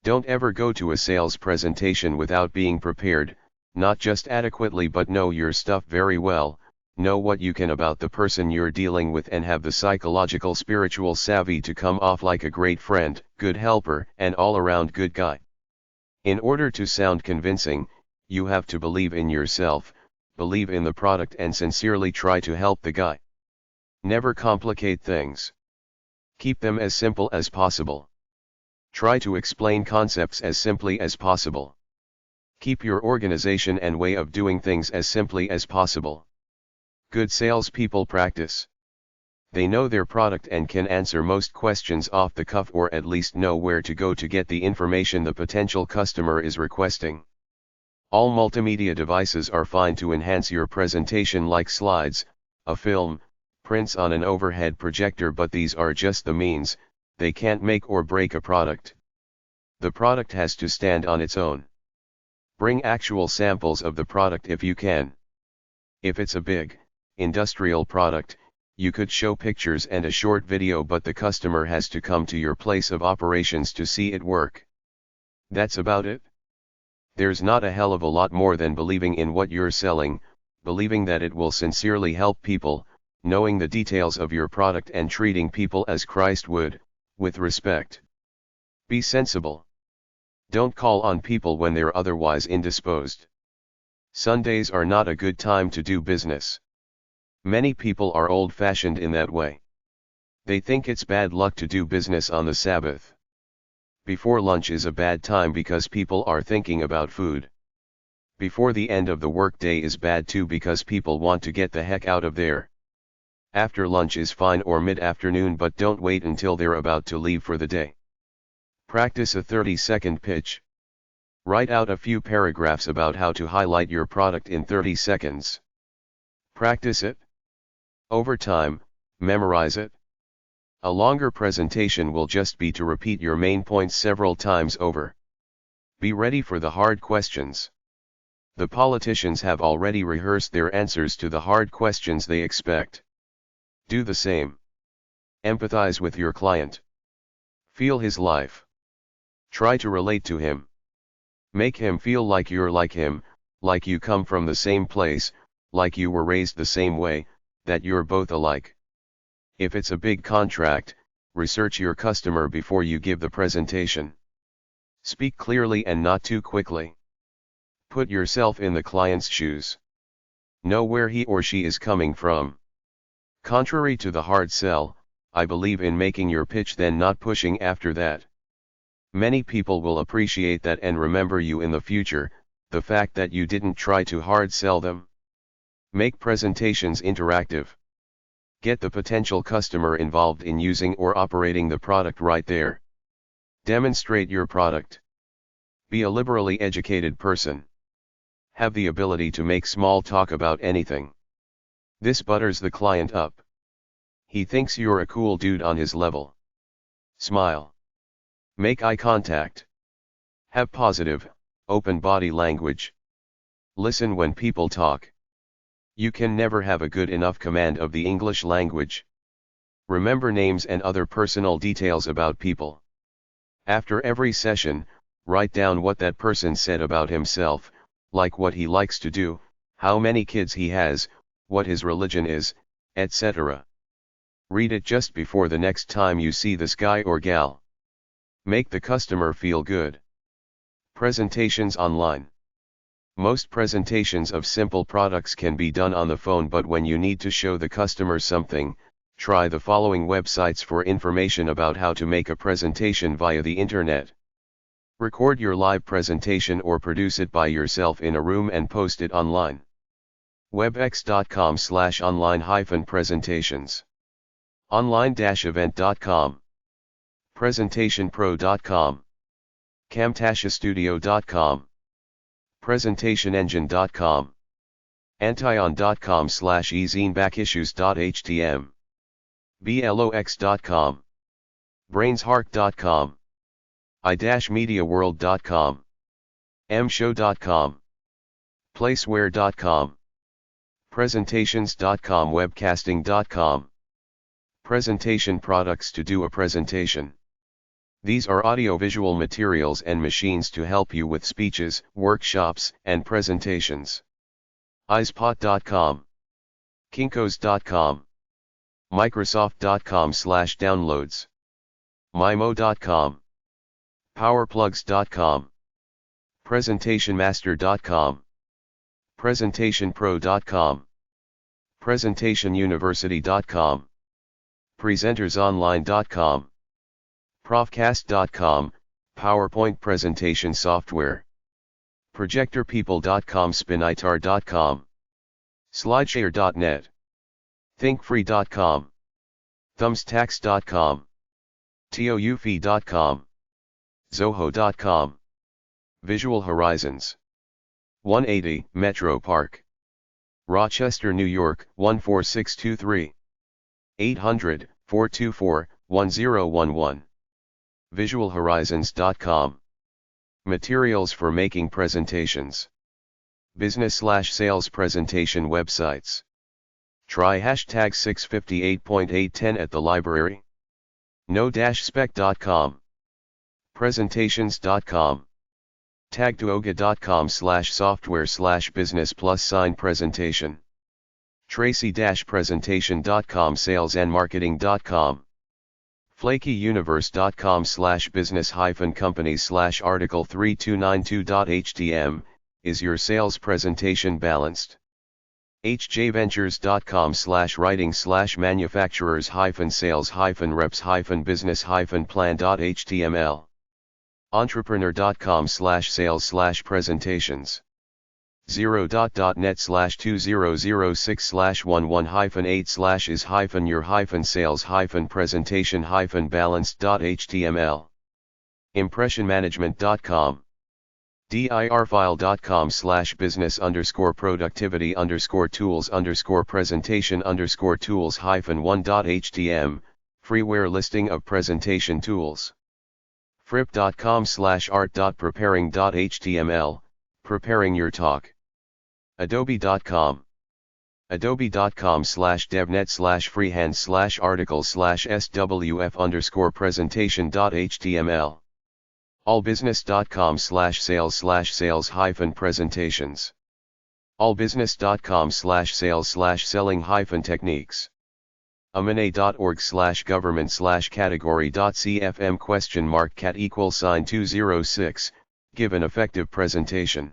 Don't ever go to a sales presentation without being prepared, not just adequately but know your stuff very well, know what you can about the person you're dealing with and have the psychological spiritual savvy to come off like a great friend, good helper, and all-around good guy. In order to sound convincing, you have to believe in yourself, believe in the product and sincerely try to help the guy. Never complicate things. Keep them as simple as possible. Try to explain concepts as simply as possible. Keep your organization and way of doing things as simply as possible. Good salespeople practice. They know their product and can answer most questions off the cuff or at least know where to go to get the information the potential customer is requesting. All multimedia devices are fine to enhance your presentation like slides, a film, prints on an overhead projector, but these are just the means, they can't make or break a product. The product has to stand on its own. Bring actual samples of the product if you can. If it's a big, industrial product, you could show pictures and a short video, but the customer has to come to your place of operations to see it work. That's about it. There's not a hell of a lot more than believing in what you're selling, believing that it will sincerely help people, knowing the details of your product and treating people as Christ would, with respect. Be sensible. Don't call on people when they're otherwise indisposed. Sundays are not a good time to do business. Many people are old-fashioned in that way. They think it's bad luck to do business on the Sabbath. Before lunch is a bad time because people are thinking about food. Before the end of the workday is bad too because people want to get the heck out of there. After lunch is fine or mid-afternoon, but don't wait until they're about to leave for the day. Practice a 30-second pitch. Write out a few paragraphs about how to highlight your product in 30 seconds. Practice it. Over time, memorize it. A longer presentation will just be to repeat your main points several times over. Be ready for the hard questions. The politicians have already rehearsed their answers to the hard questions they expect. Do the same. Empathize with your client. Feel his life. Try to relate to him. Make him feel like you're like him, like you come from the same place, like you were raised the same way, that you're both alike. If it's a big contract, research your customer before you give the presentation. Speak clearly and not too quickly. Put yourself in the client's shoes. Know where he or she is coming from. Contrary to the hard sell, I believe in making your pitch then not pushing after that. Many people will appreciate that and remember you in the future, the fact that you didn't try to hard sell them. Make presentations interactive. Get the potential customer involved in using or operating the product right there. Demonstrate your product. Be a liberally educated person. Have the ability to make small talk about anything. This butters the client up. He thinks you're a cool dude on his level. Smile. Make eye contact. Have positive, open body language. Listen when people talk. You can never have a good enough command of the English language. Remember names and other personal details about people. After every session, write down what that person said about himself, like what he likes to do, how many kids he has, what his religion is, etc. Read it just before the next time you see this guy or gal. Make the customer feel good. Presentations online. Most presentations of simple products can be done on the phone, but when you need to show the customer something, try the following websites for information about how to make a presentation via the internet. Record your live presentation or produce it by yourself in a room and post it online. webex.com/online-presentations. online-event.com. presentationpro.com. camtashastudio.com. presentationengine.com. antion.com/ezinebachissues.htm, blox.com, brainshark.com, i-mediaworld.com, mshow.com, placeware.com, presentations.com, webcasting.com. Presentation products to do a presentation. These are audiovisual materials and machines to help you with speeches, workshops, and presentations. ispot.com, kinkos.com, microsoft.com/downloads, mimo.com, powerplugs.com, presentationmaster.com, presentationpro.com, presentationuniversity.com, presentersonline.com, profcast.com, PowerPoint presentation software, projectorpeople.com, spinitar.com, slideshare.net, thinkfree.com, thumbstacks.com, toufy.com, zoho.com, Visual Horizons, 180 Metro Park, Rochester, New York 14623, 800-424-1011, visualhorizons.com. Materials for making presentations. Business/sales presentation websites. Try hashtag 658.810 at the library. no-spec.com. Presentations.com. tagtuoga.com/software/business+sign presentation. tracy-presentation.com. salesandmarketing.com. flakyuniverse.com/business-companies/article 3292.htm, is your sales presentation balanced? hjventures.com/writing/manufacturers-sales-reps-business-plan.html. entrepreneur.com/sales/presentations. 0.net/2006/11-is-your-sales-presentation-balanced.html. impressionmanagement.com. dir-file.com/business_productivity_tools_presentation_tools-1.htm, freeware listing of presentation tools. frip.com/art.preparing.html, preparing your talk. adobe.com. adobe.com/devnet/freehand/articles/swf_presentation.html. allbusiness.com/sales/presentations. allbusiness.com/sales/selling-techniques. amana.org/government/category.cfm?cat=206, give an effective presentation.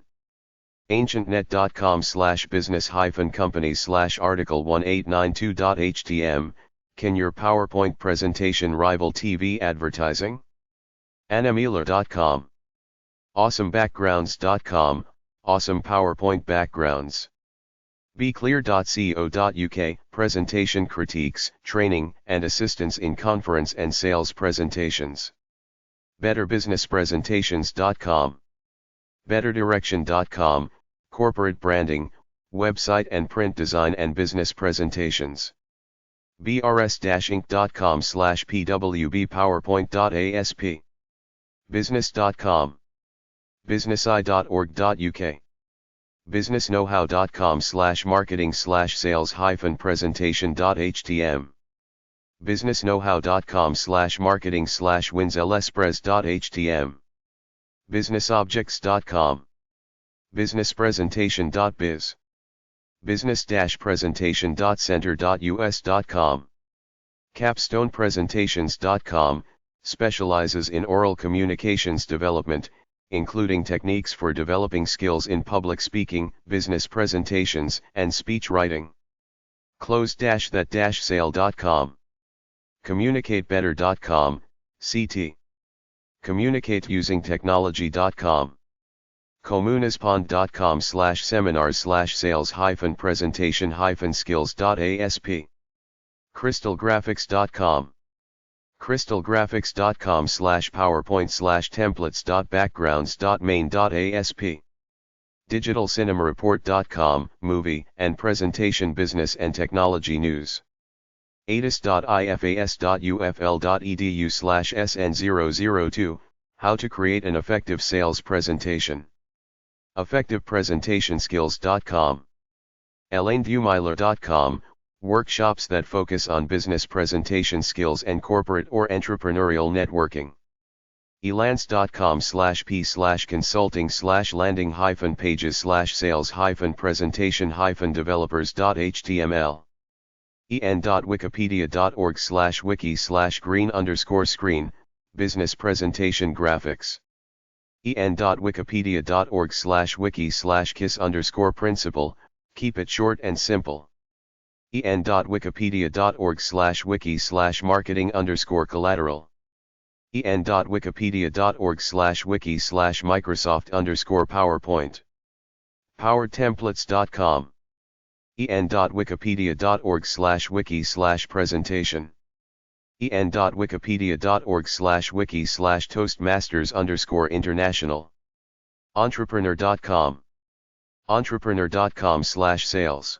ancientnet.com/business-companies/article 1892.htm, can your PowerPoint presentation rival TV advertising? annamealer.com. awesomebackgrounds.com, awesome PowerPoint backgrounds. beclear.co.uk, presentation critiques, training, and assistance in conference and sales presentations. betterbusinesspresentations.com. betterdirection.com, corporate branding, website and print design and business presentations. brs-inc.com/pwbpowerpoint.asp. business.com. businesseye.org.uk. businessknowhow.com/marketing/sales-presentation.htm. businessknowhow.com/marketing/winslespres.htm. businessobjects.com. businesspresentation.biz. business-presentation.center.us.com. capstonepresentations.com, specializes in oral communications development, including techniques for developing skills in public speaking, business presentations, and speech writing. close-that-sale.com. communicatebetter.com, CT. communicateusingtechnology.com. comunaspond.com/seminars/sales-presentation-skills.asp. crystalgraphics.com. crystalgraphics.com/powerpoint/templates.backgrounds.main.asp. digitalcinemareport.com, movie and presentation business and technology news. atis.ifas.ufl.edu/sn002, how to create an effective sales presentation. effectivepresentationskills.com. ElaineViewmeiler.com, workshops that focus on business presentation skills and corporate or entrepreneurial networking. elance.com/p/consulting/landing-pages/sales-presentation-developers.html. en.wikipedia.org/wiki/green_screen, business presentation graphics. en.wikipedia.org/wiki/kiss_principle, keep it short and simple. en.wikipedia.org/wiki/marketing_collateral. en.wikipedia.org/wiki/Microsoft_PowerPoint. PowerTemplates.com. en.wikipedia.org/wiki/presentation. en.wikipedia.org/wiki/Toastmasters_international. Entrepreneur.com. Entrepreneur.com/sales.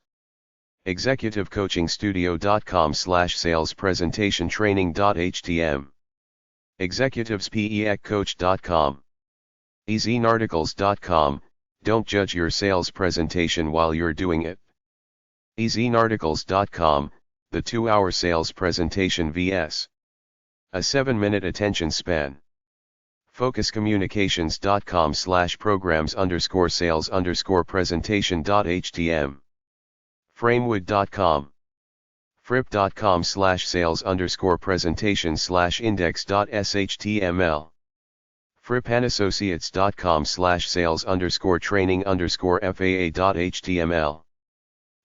executivecoachingstudio.com/salespresentationtraining.htm. executivespeaccoach.com. ezinarticles.com, don't judge your sales presentation while you're doing it. ezinarticles.com, the 2-hour sales presentation vs. a 7-minute attention span. focuscommunications.com/programs_sales_presentation.htm. framewood.com. fripp.com/sales_presentation/index.html. frippanassociates.com/sales_training_faa.html.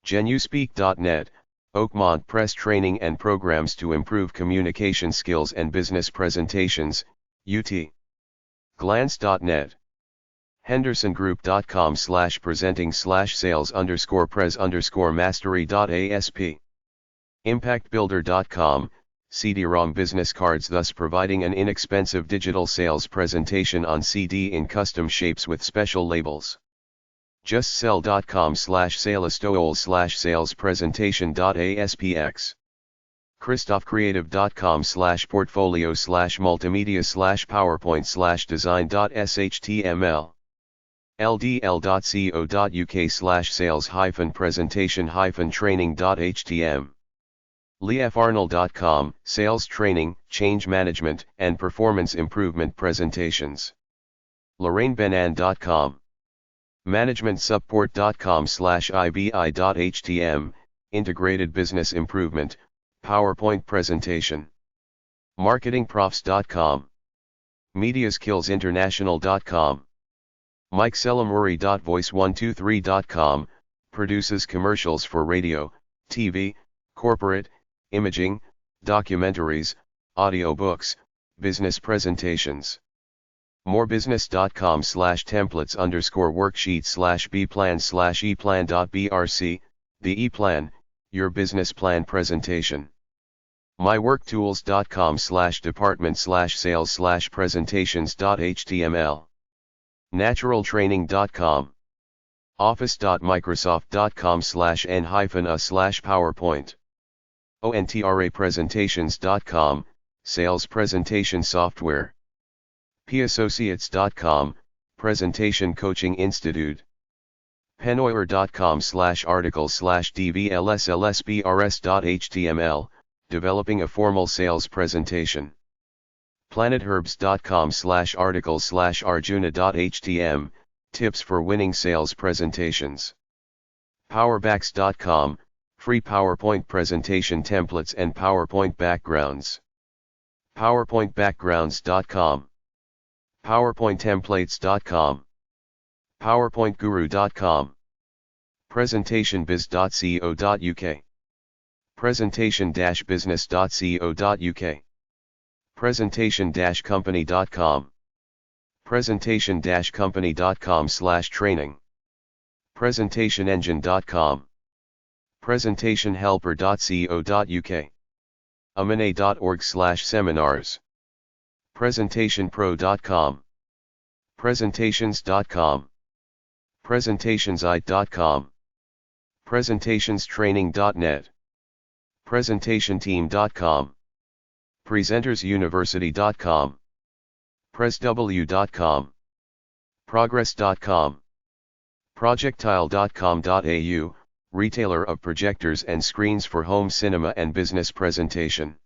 genuspeak.net, Oakmont Press training and programs to improve communication skills and business presentations, UT. glance.net. henderson-group.com/presenting/sales_pres_mastery.asp. impactbuilder.com, CD-ROM business cards, thus providing an inexpensive digital sales presentation on CD in custom shapes with special labels. justsell.com/salestool/salespresentation.aspx. christophcreative.com/portfolio/multimedia/powerpoint/design.shtml. ldl.co.uk/sales-presentation-training.htm. leefarnold.com, sales training, change management, and performance improvement presentations. lorrainebenan.com. managementsupport.com/ibi.htm, integrated business improvement, PowerPoint presentation. marketingprofs.com. mediaskillsinternational.com. mikeselamuri.voice123.com, produces commercials for radio, TV, corporate, imaging, documentaries, audiobooks, business presentations. morebusiness.com/templates_worksheet/bplan/eplan.brc, the e-plan, your business plan presentation. myworktools.com/department/sales/presentations.html. naturaltraining.com. office.microsoft.com/n-a/PowerPoint. ontrapresentations.com, sales presentation software. passociates.com, Presentation Coaching Institute. penoir.com/article/dvlslsbrs.html, developing a formal sales presentation. planetherbs.com/article/arjuna.htm, tips for winning sales presentations. powerbacks.com, free PowerPoint presentation templates and PowerPoint backgrounds. powerpointbackgrounds.com. powerpointtemplates.com. powerpointguru.com. presentationbiz.co.uk. presentation-business.co.uk. presentation-company.com. presentation-company.com/training. presentationengine.com. presentationhelper.co.uk. amane.org/seminars. presentationpro.com. presentations.com. presentationsite.com, presentationstraining.net, presentationteam.com, presentersuniversity.com, presw.com, progress.com, projectile.com.au, retailer of projectors and screens for home cinema and business presentation,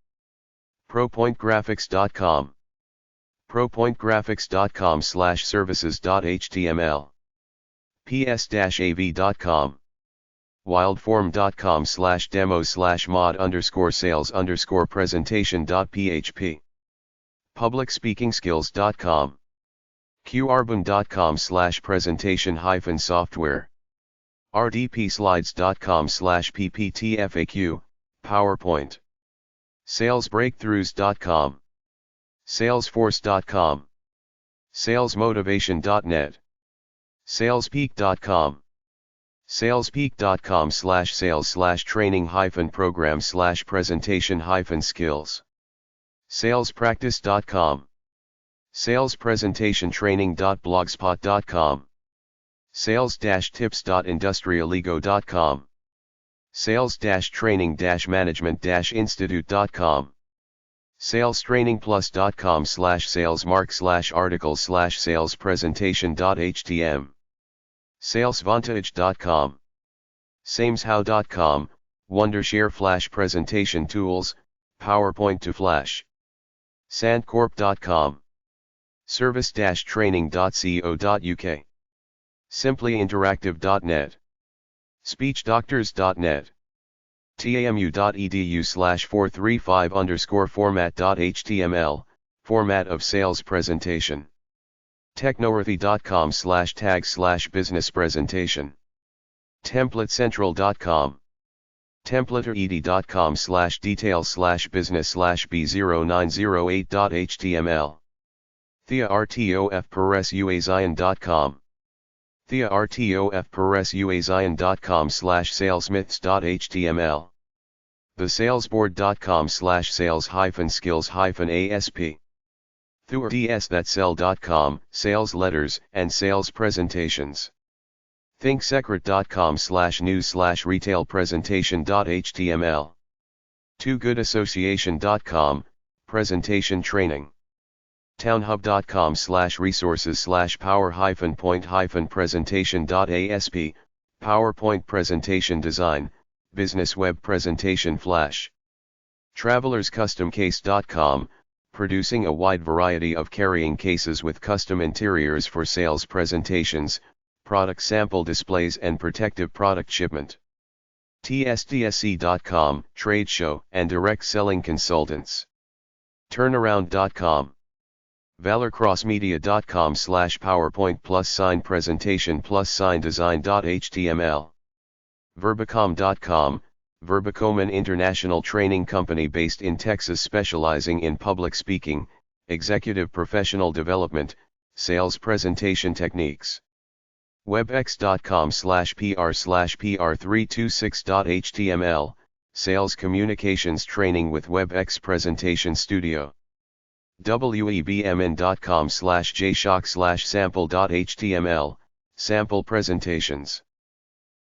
propointgraphics.com, propointgraphics.com/services.html, ps-av.com, wildform.com/demo/mod_sales_presentation.php, publicspeakingskills.com, qarbon.com/presentation-software, rdpslides.com/pptfaq, PowerPoint, salesbreakthroughs.com, salesforce.com, salesmotivation.net, salespeak.com, salespeak.com/sales/training-program/presentation-skills, salespractice.com, salespresentationtraining.blogspot.com, sales-tips.industrialego.com, sales-training-management-institute.com, salestrainingplus.com/sales-articles/salespresentation.htm, salesvantage.com, sameshow.com, Wondershare Flash Presentation Tools, PowerPoint to Flash, sandcorp.com, service-training.co.uk, simplyinteractive.net, speechdoctors.net, tamu.edu/435_format.html, format of sales presentation, technoworthy.com/tag/business presentation, templatecentral.com, templateed.com/details/business/b0908.html, theartofperesuazion.com, theartofperesuazion.com/salesmyths.html, thesalesboard.com/sales-skills-asp, theortsthatsell.com, sales letters and sales presentations, thinksecret.com/news/retail-presentation.html, toogoodassociation.com, presentation training, townhub.com/resources/power-point-presentation.asp, PowerPoint presentation design, business web presentation flash, travelerscustomcase.com, producing a wide variety of carrying cases with custom interiors for sales presentations, product sample displays and protective product shipment, tsdsc.com, trade show and direct selling consultants, turnaround.com, valorcrossmedia.com/PowerPoint plus sign presentation plus sign design.html, verbicom.com, Verbicom, an international training company based in Texas specializing in public speaking, executive professional development, sales presentation techniques, webex.com/pr/pr326.html, sales communications training with WebEx Presentation Studio, webmn.com/jshock/sample.html, sample presentations,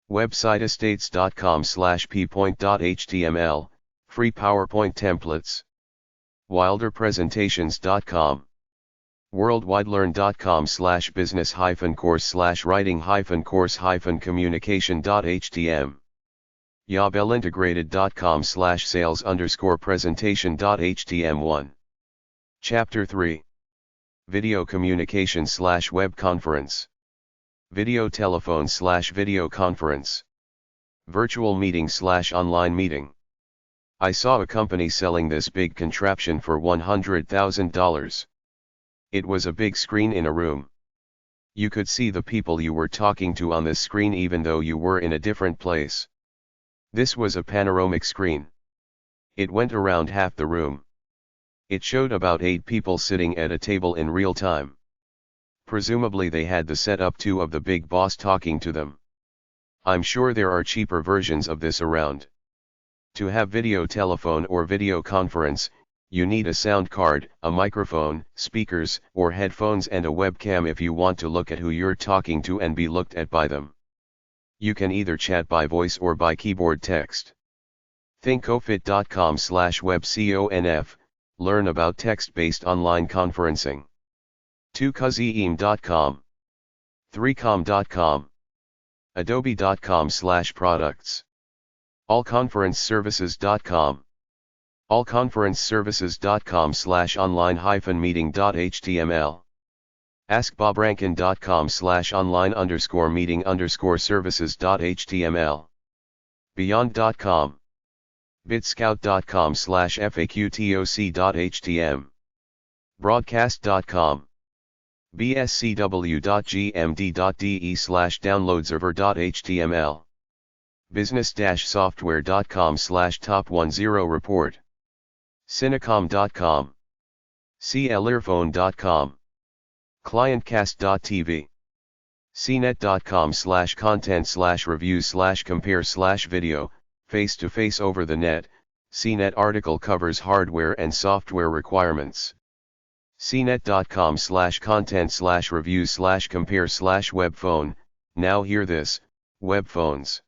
websiteestates.com/ppoint.html, free PowerPoint templates, wilderpresentations.com, worldwide-learn.com/business-course/writing-course-communication.htm, yabelintegrated.com/sales-presentation.htm1. Chapter 3. Video communication/web conference, video telephone/video conference, virtual meeting/online meeting. I saw a company selling this big contraption for $100,000. It was a big screen in a room. You could see the people you were talking to on this screen even though you were in a different place. This was a panoramic screen. It went around half the room. It showed about 8 people sitting at a table in real time. Presumably they had the setup too of the big boss talking to them. I'm sure there are cheaper versions of this around. To have video telephone or video conference, You need a sound card, a microphone, speakers, or headphones and a webcam if you want to look at who you're talking to and be looked at by them. You can either chat by voice or by keyboard text. thinkofit.com/webconf, learn about text-based online conferencing. 2kazeem.com, 3com.com, adobe.com/products, allconferenceservices.com, allconferenceservices.com/online-meeting.html, askbobrankin.com/online_meeting_services.html, beyond.com, bitscout.com/faqtoc.htm, broadcast.com, bscw.gmd.de/downloadserver.html, business-software.com/top10report, cinecom.com, clearphone.com, clientcast.tv, cnet.com/content/review/compare/video, face-to-face over the net. CNET article covers hardware and software requirements. cnet.com/content/review/compare/webphone. Now hear this, web phones.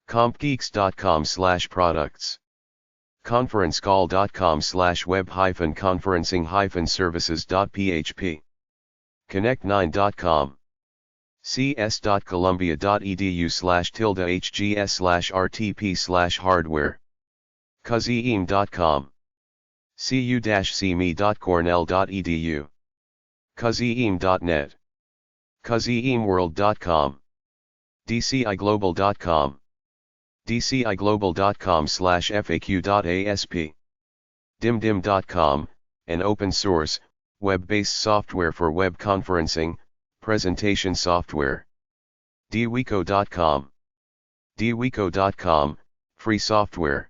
compgeeks.com/products. conferencecall.com/web-conferencing-services.php. connect9.com. cs.columbia.edu/hgs/rtp/hardware. kazeem.com. cu-cme.cornell.edu. kazeem.net. kazeemworld.com. dciglobal.com. dciglobal.com/faq.asp. dimdim.com, an open-source, web-based software for web conferencing, presentation software. dweco.com. dweco.com, free software.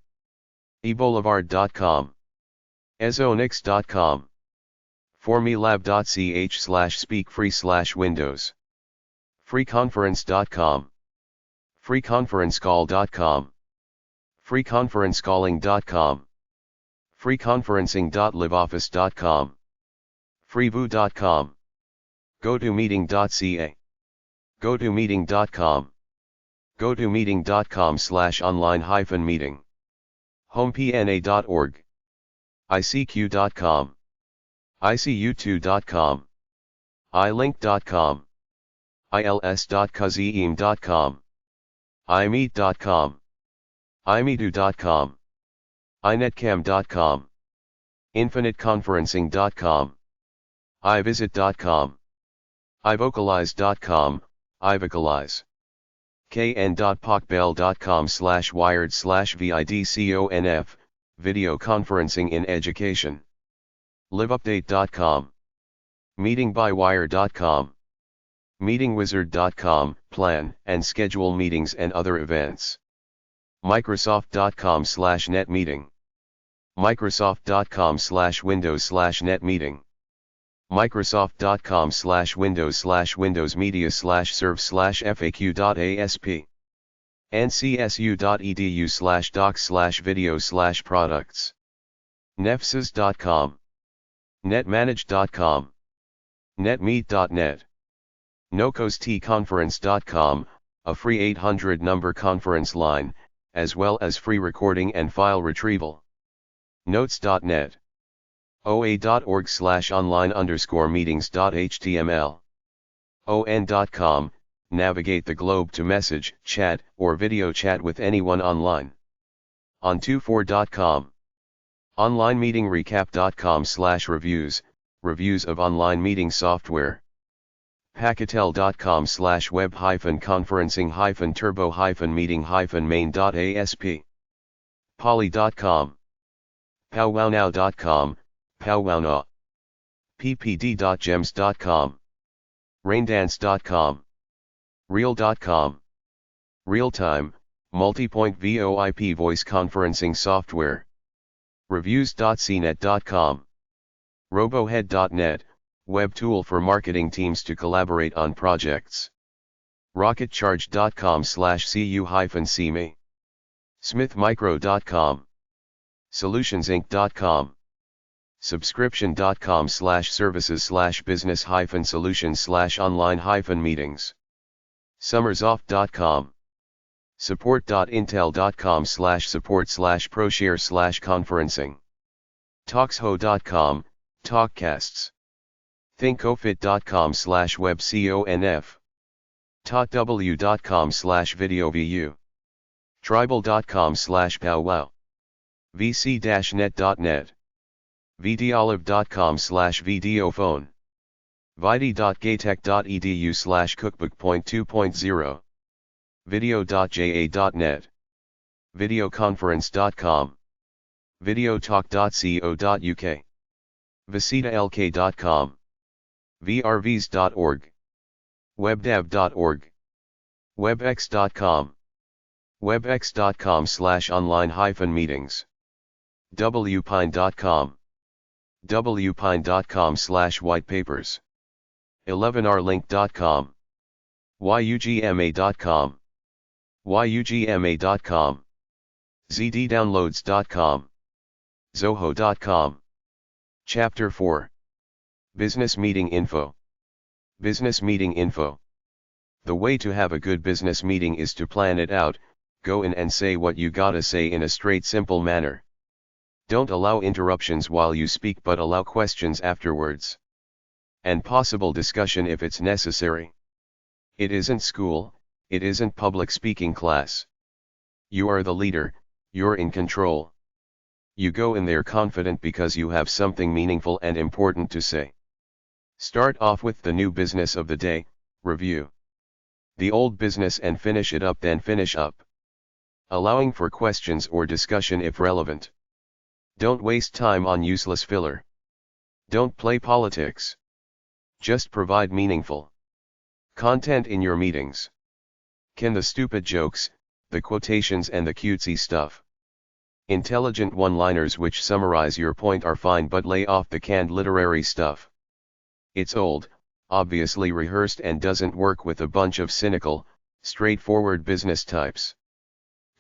eboulevard.com. ezonix.com. formilab.ch/speakfree/windows. freeconference.com. freeconferencecall.com. freeconferencecalling.com. freeconferencing.liveoffice.com. freevoo.com. gotomeeting.ca. gotomeeting.com. gotomeeting.com/online-meeting. homepna.org. icq.com. icu2.com. ilink.com. ils.kazeem.com. imeet.com. imeetu.com. inetcam.com. infiniteconferencing.com. ivisit.com. ivocalize.com, ivocalize. kn.pocbell.com/wired/vidconf, video conferencing in education. liveupdate.com. meetingbywire.com. meetingwizard.com, plan and schedule meetings and other events. microsoft.com/netmeeting. microsoft.com/windows/netmeeting. microsoft.com/windows/windowsmedia/serve/faq.asp. ncsu.edu/docs/video/products. nefsys.com. netmanage.com. netmeet.net. nocostconference.com, a free 800-number conference line, as well as free recording and file retrieval. notes.net. oa.org/online_meetings.html. on.com, navigate the globe to message, chat, or video chat with anyone online. on24.com. onlinemeetingrecap.com/reviews, reviews of online meeting software. packetel.com/web-conferencing-turbo-meeting-main.asp. poly.com. powwow.com, powwownow. ppd.gems.com. raindance.com. real.com. Real-time, multi-point VoIP voice conferencing software. reviews.cnet.com. robohead.net, web tool for marketing teams to collaborate on projects. rocketcharge.com/cu-cme. smithmicro.com. solutionsinc.com. subscription.com/services/business-solutions/online-meetings. summersoft.com. support.intel.com/support/proshare/conferencing. talksho.com, talkcasts. thinkofit.com/webconf. totw.com/videovu. tribal.com/powwow. vc-net.net. vdolive.com/videophone. vidi.gatech.edu/cookbook.2.0. video.ja.net. videoconference.com. videotalk.co.uk. visitalk.com. vrvs.org. webdev.org. webx.com. webx.com/online-meetings. wpine.com. wpine.com/whitepapers. 11rlink.com. yugma.com. yugma.com. zddownloads.com. zoho.com. Chapter 4. Business Meeting Info. Business Meeting Info. The way to have a good business meeting is to plan it out, go in and say what you gotta say in a straight, simple manner. Don't allow interruptions while you speak, but allow questions afterwards. And possible discussion if it's necessary. It isn't school, it isn't public speaking class. You are the leader, you're in control. You go in there confident because you have something meaningful and important to say. Start off with the new business of the day, review the old business and finish it up, then finish up. Allowing for questions or discussion if relevant. Don't waste time on useless filler. Don't play politics. Just provide meaningful content in your meetings. Can the stupid jokes, the quotations and the cutesy stuff. Intelligent one-liners which summarize your point are fine, but lay off the canned literary stuff. It's old, obviously rehearsed, and doesn't work with a bunch of cynical, straightforward business types.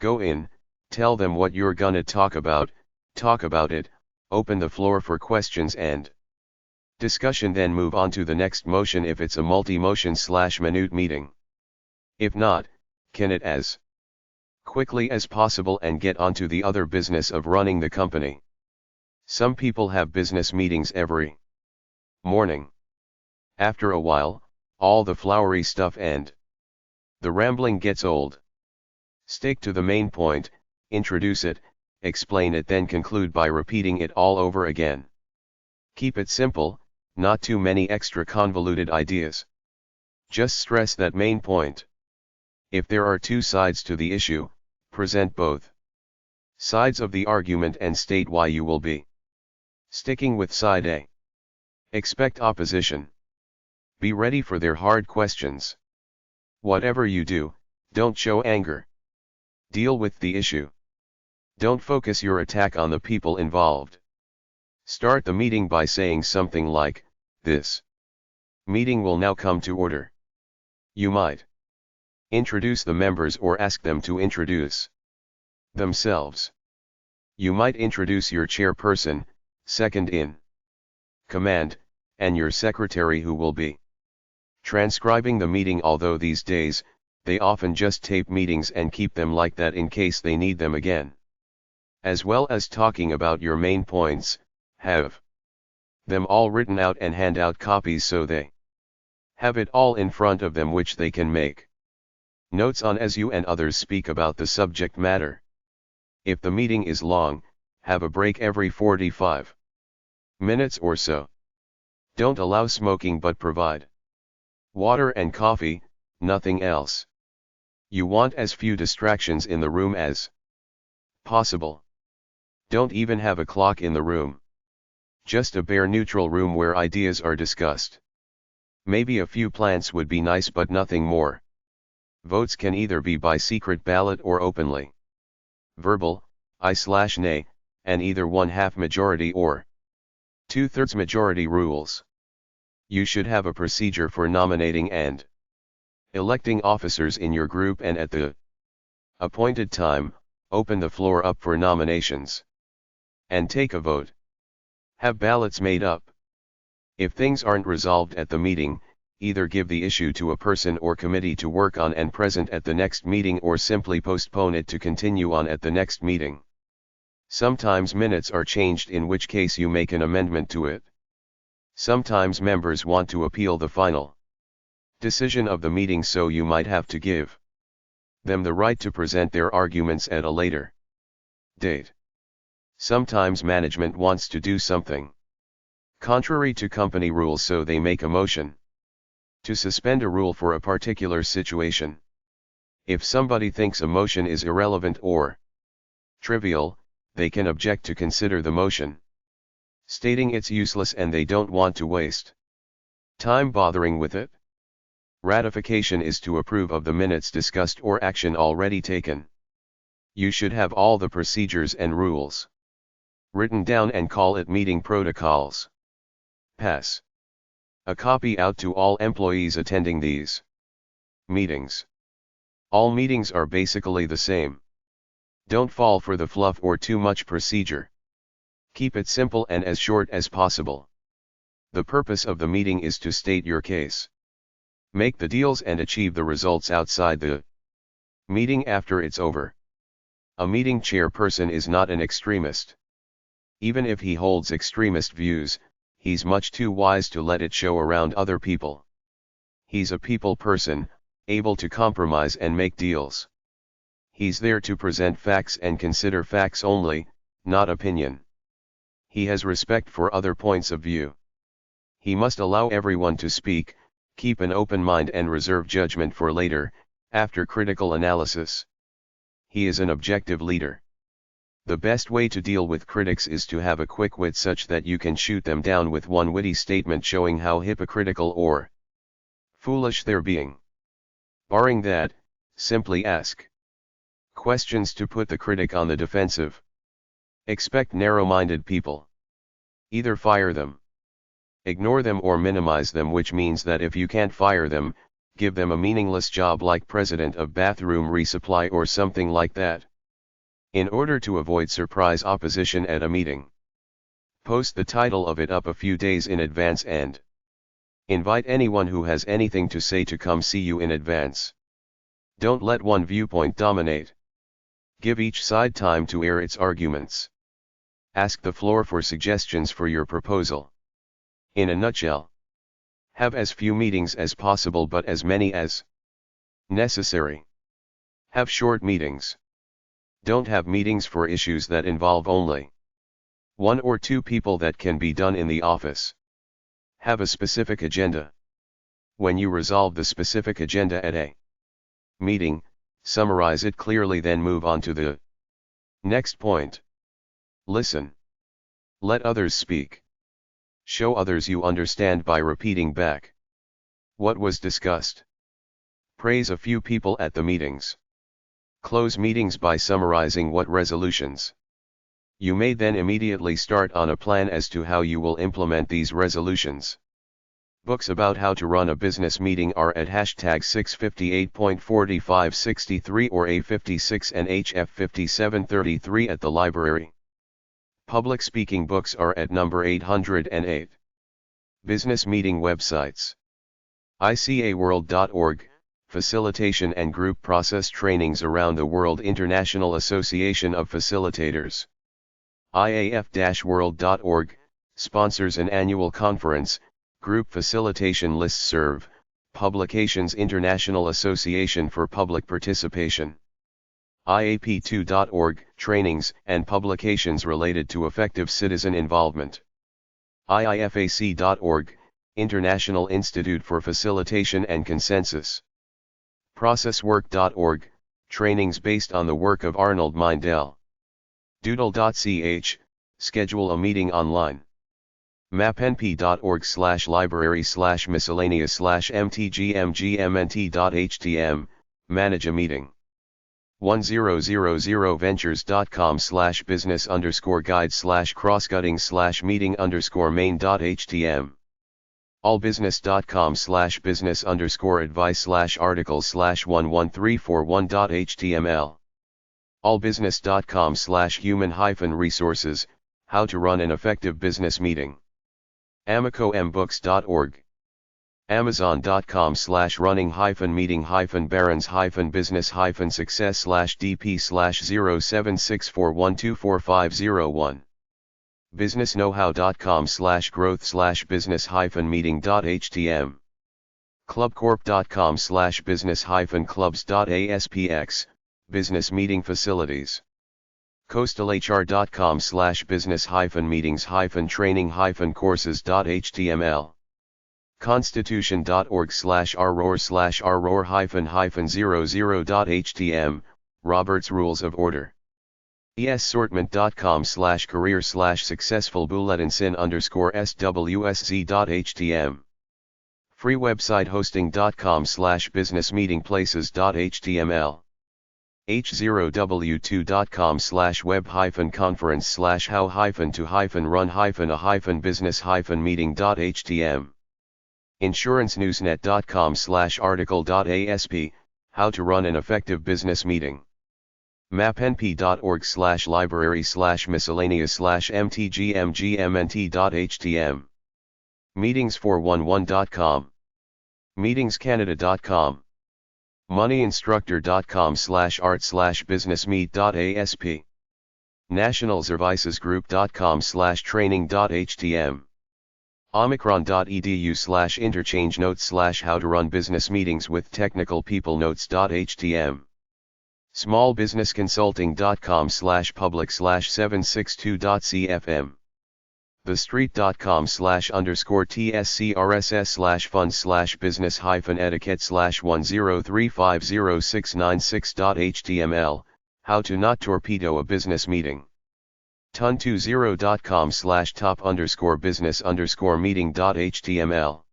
Go in, tell them what you're gonna talk about it, open the floor for questions and discussion, then move on to the next motion if it's a multi-motion/minute meeting. If not, can it as quickly as possible and get onto the other business of running the company. Some people have business meetings every morning. After a while, all the flowery stuff and the rambling gets old. Stick to the main point, introduce it, explain it, then conclude by repeating it all over again. Keep it simple, not too many extra convoluted ideas. Just stress that main point. If there are two sides to the issue, present both sides of the argument and state why you will be sticking with side A. Expect opposition. Be ready for their hard questions. Whatever you do, don't show anger. Deal with the issue. Don't focus your attack on the people involved. Start the meeting by saying something like, "This meeting will now come to order." You might introduce the members or ask them to introduce themselves. You might introduce your chairperson, second in command, and your secretary who will be transcribing the meeting, although these days, they often just tape meetings and keep them like that in case they need them again. As well as talking about your main points, have them all written out and hand out copies so they have it all in front of them, which they can make notes on as you and others speak about the subject matter. If the meeting is long, have a break every 45 minutes or so. Don't allow smoking, but provide water and coffee, nothing else. You want as few distractions in the room as possible. Don't even have a clock in the room. Just a bare neutral room where ideas are discussed. Maybe a few plants would be nice, but nothing more. Votes can either be by secret ballot or openly verbal, aye/nay, and either 1/2 majority or 2/3 majority rules. You should have a procedure for nominating and electing officers in your group, and at the appointed time, open the floor up for nominations and take a vote. Have ballots made up. If things aren't resolved at the meeting, either give the issue to a person or committee to work on and present at the next meeting, or simply postpone it to continue on at the next meeting. Sometimes minutes are changed, in which case you make an amendment to it. Sometimes members want to appeal the final decision of the meeting, so you might have to give them the right to present their arguments at a later date. Sometimes management wants to do something contrary to company rules, so they make a motion to suspend a rule for a particular situation. If somebody thinks a motion is irrelevant or trivial, they can object to consider the motion, stating it's useless and they don't want to waste time bothering with it. Ratification is to approve of the minutes discussed or action already taken. You should have all the procedures and rules written down and call it meeting protocols. Pass a copy out to all employees attending these meetings. All meetings are basically the same. Don't fall for the fluff or too much procedure. Keep it simple and as short as possible. The purpose of the meeting is to state your case, make the deals and achieve the results outside the meeting after it's over. A meeting chairperson is not an extremist. Even if he holds extremist views, he's much too wise to let it show around other people. He's a people person, able to compromise and make deals. He's there to present facts and consider facts only, not opinion. He has respect for other points of view. He must allow everyone to speak, keep an open mind and reserve judgment for later, after critical analysis. He is an objective leader. The best way to deal with critics is to have a quick wit such that you can shoot them down with one witty statement showing how hypocritical or foolish they're being. Barring that, simply ask questions to put the critic on the defensive. Expect narrow-minded people. Either fire them, ignore them, or minimize them, which means that if you can't fire them, give them a meaningless job like president of bathroom resupply or something like that. In order to avoid surprise opposition at a meeting, post the title of it up a few days in advance and invite anyone who has anything to say to come see you in advance. Don't let one viewpoint dominate. Give each side time to air its arguments. Ask the floor for suggestions for your proposal. In a nutshell, have as few meetings as possible but as many as necessary. Have short meetings. Don't have meetings for issues that involve only one or two people that can be done in the office. Have a specific agenda. When you resolve the specific agenda at a meeting, summarize it clearly, then move on to the next point. Listen. Let others speak. Show others you understand by repeating back what was discussed. Praise a few people at the meetings. Close meetings by summarizing what resolutions you made, then immediately start on a plan as to how you will implement these resolutions. Books about how to run a business meeting are at #658.4563 or A56 and HF5733 at the library. Public speaking books are at number 808. Business meeting websites: icaworld.org, Facilitation and Group Process Trainings Around the World, International Association of Facilitators. iaf-world.org, sponsors an annual conference, Group Facilitation Listserv, Publications, International Association for Public Participation. iap2.org, trainings and publications related to effective citizen involvement. iifac.org, International Institute for Facilitation and Consensus. processwork.org, trainings based on the work of Arnold Mindell. doodle.ch, schedule a meeting online. mapnp.org/library/miscellaneous/mtgmgmnt.htm, manage a meeting. 1000ventures.com/business_guide/crosscutting/meeting_main.htm. allbusiness.com/business_advice/articles/11341.html. allbusiness.com/human-resources, How to run an effective business meeting. amicombooks.org. amazon.com/running-meeting-business-success/dp/0764124501. businessknowhow.com/growth/business-meeting.htm. clubcorp.com/business-clubs.aspx, business meeting facilities. coastalhr.com/business-meetings-training-courses.html. constitution.org/ror/r-00-00.htm, Robert's Rules of Order. esortment.com/career/successful-bulletinsin_swsz.htm. free website hosting.com/businessmeetingplaces.html. h0w2.com/web-conference/how-to-run-a-business-meeting.htm. insurancenewsnet.com/article.asp, how to run an effective business meeting. mapnp.org/library/miscellaneous/mtgmgmnt.htm. meetings411.com. meetingscanada.com. moneyinstructor.com/art/businessmeet.asp. nationalservicesgroup.com/training.htm. omicron.edu/interchange notes/how to run business meetings with technical people notes.htm. smallbusinessconsulting.com/public/762.cfm. thestreet.com/_tsc/rss/fund/business-etiquette/10350696.html, how to not torpedo a business meeting. tun20.com/top_business_meeting.html.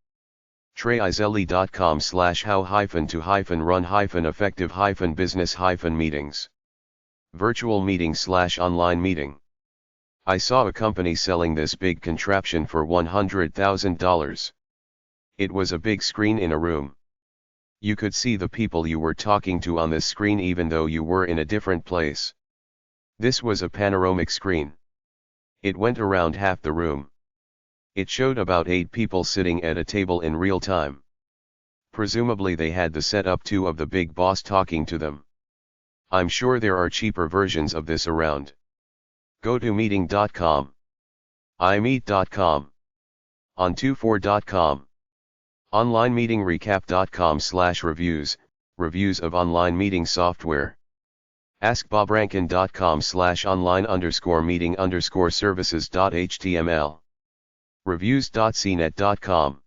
treyizeli.com/how-to-run-effective-business-meetings. virtual meeting/online meeting. I saw a company selling this big contraption for $100,000. It was a big screen in a room. You could see the people you were talking to on this screen even though you were in a different place. This was a panoramic screen. It went around half the room. It showed about 8 people sitting at a table in real time. Presumably they had the setup too of the big boss talking to them. I'm sure there are cheaper versions of this around. GoToMeeting.com. iMeet.com. On24.com. OnlineMeetingRecap.com/reviews, reviews of online meeting software. AskBobRankin.com/online_meeting_services.html. Reviews.cnet.com.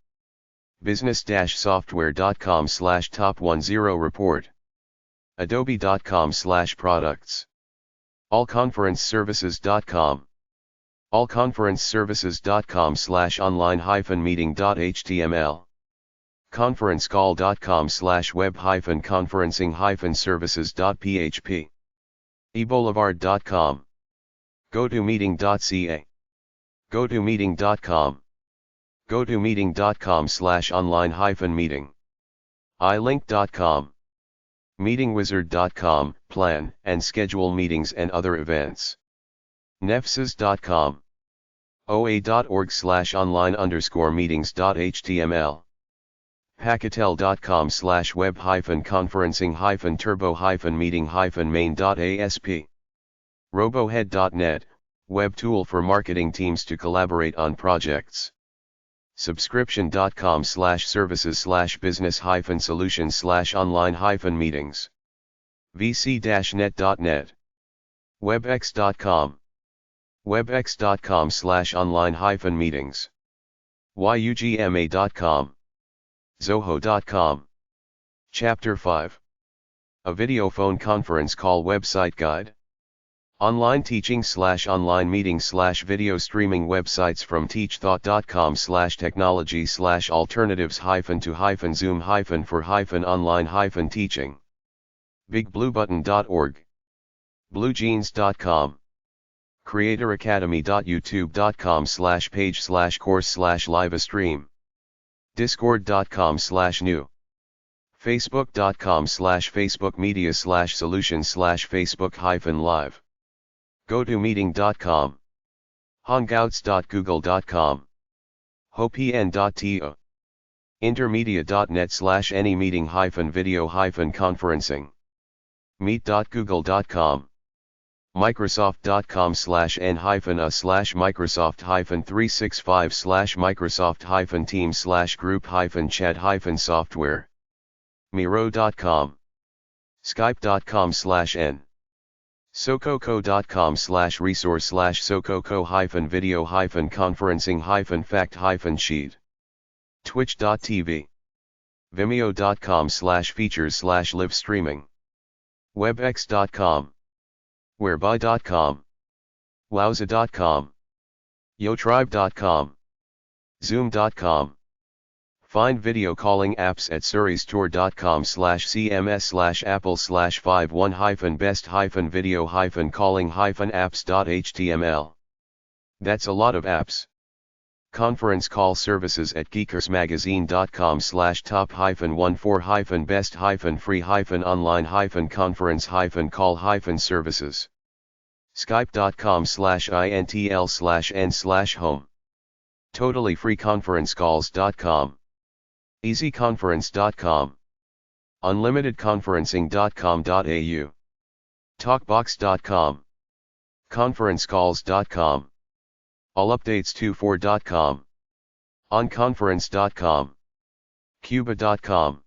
business-software.com/top10 report. Adobe.com/products. allconferenceservices.com. allconferenceservices.com/online-meeting.html. conferencecall.com/web-conferencing-services.php. eboulevard.com. gotomeeting.ca. gotomeeting.com. gotomeeting.com/online-meeting. ilink.com. meetingwizard.com, plan and schedule meetings and other events. nefsas.com. oa.org/online_meetings.html. pacatel.com/web-conferencing-turbo-meeting-main.asp. robohead.net, web tool for marketing teams to collaborate on projects. subscription.com/services/business-solutions/online-meetings. vc-net.net. webx.com. webx.com/online-meetings. yugma.com. zoho.com. Chapter 5. A video phone conference call website guide. Online teaching/online meeting/video streaming websites from teachthought.com/technology/alternatives-to-zoom-for-online-teaching. bigbluebutton.org. bluejeans.com. creatoracademy.youtube.com/page/course/livestream. discord.com/new. facebook.com/facebookmedia/solutions/facebook-live. gotomeeting.com. hangouts.google.com, hopn.to, intermedia.net/anymeeting-video-conferencing, meet.google.com, microsoft.com/n-a/microsoft-teams/group-chat-software, miro.com, skype.com/n, sococo.com/resource/sococo-video-conferencing-fact-sheet, twitch.tv, vimeo.com/features/live streaming, webex.com, whereby.com, wowza.com, yotribe.com, zoom.com. Find video calling apps at suristor.com/cms/apple/51-best-video-calling-apps.html. That's a lot of apps. Conference call services at geekersmagazine.com/top-1-4-best-free-online-conference-call-services. Skype.com/intl/n/home. Totallyfreeconferencecalls.com. easyconference.com. unlimitedconferencing.com.au. talkbox.com. conferencecalls.com. allupdates24.com. onconference.com. cuba.com.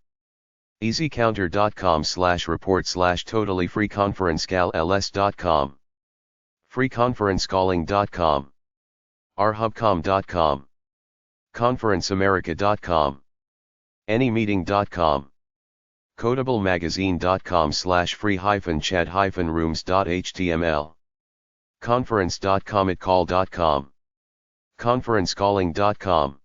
easycounter.com/report/totallyfreeconferencecalls.com. freeconferencecalling.com. rhubcom.com. conferenceamerica.com. anymeeting.com. codeablemagazine.com/free-chat-rooms.html. conference.cometcall.com. conferencecalling.com.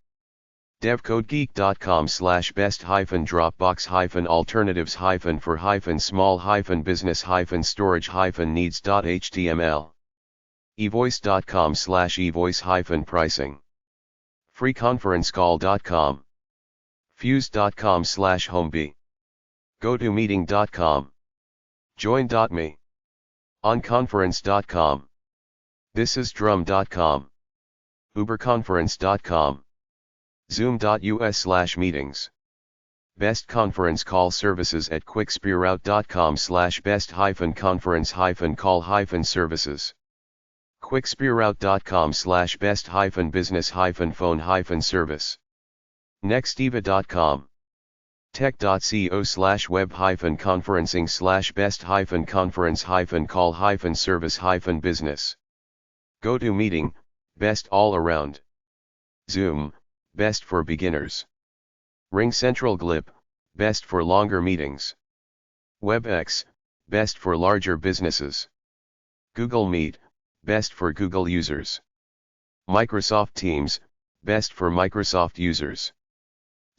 devcodegeek.com/best-dropbox-for-small-business-storage-needs.html. evoice.com/evoice-pricing. freeconferencecall.com. fuse.com/homebee. gotomeeting.com. join.me. onconference.com. thisisdrum.com. uberconference.com. zoom.us/meetings. Best conference call services at quickspearroute.com/best-conference-call-services. quickspearroute.com/best-business-phone-service. nextiva.com. tech.co/web-conferencing/best-conference-call-service-business. GoToMeeting, best all around. Zoom, best for beginners. RingCentral Glip, best for longer meetings. WebEx, best for larger businesses. Google Meet, best for Google users. Microsoft Teams, best for Microsoft users.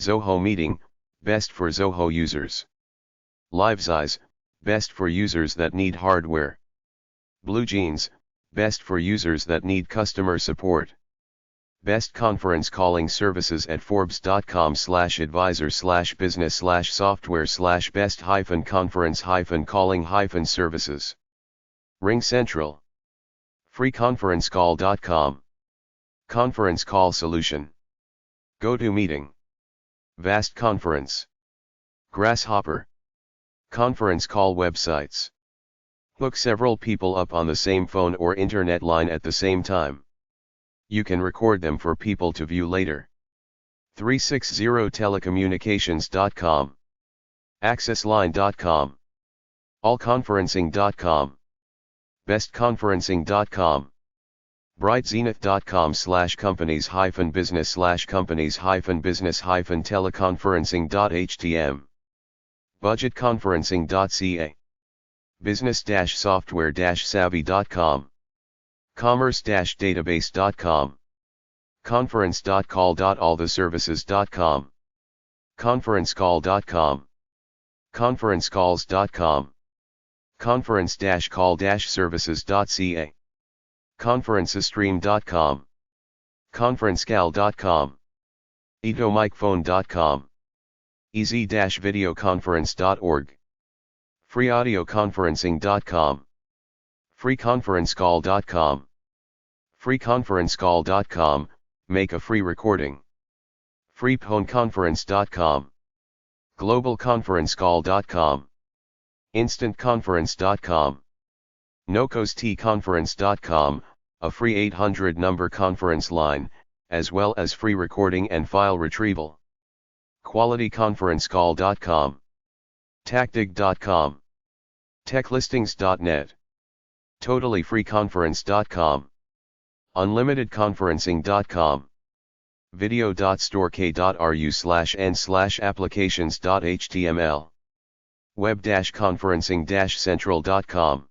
Zoho Meeting, best for Zoho users. LiveZeyes, best for users that need hardware. BlueJeans, best for users that need customer support. Best conference calling services at forbes.com/advisor/business/software/best-conference-calling-services. RingCentral. freeconferencecall.com. Conference call solution. GoToMeeting. Vast Conference. Grasshopper. Conference call websites. Hook several people up on the same phone or internet line at the same time. You can record them for people to view later. 360telecommunications.com. accessline.com. allconferencing.com. bestconferencing.com. brightzenith.com/companies-business-companies-business-teleconferencing.htm. budgetconferencing.ca. business-software-savvy.com. commerce-database.com. conference.call.alltheservices.com. conferencecall.com. conferencecalls.com. conference-call-services.ca. conferencestream.com. conferencecal.com. edomicphone.com. easy-videoconference.org. freeaudioconferencing.com. freeconferencecall.com. freeconferencecall.com, make a free recording. freephonconference.com, globalconferencecall.com, instantconference.com, nocostconference.com, a free 800 number conference line, as well as free recording and file retrieval. qualityconferencecall.com, tactic.com, techlistings.net, totallyfreeconference.com, unlimitedconferencing.com, video.stork.ru/n/applications.html, web-conferencing-central.com.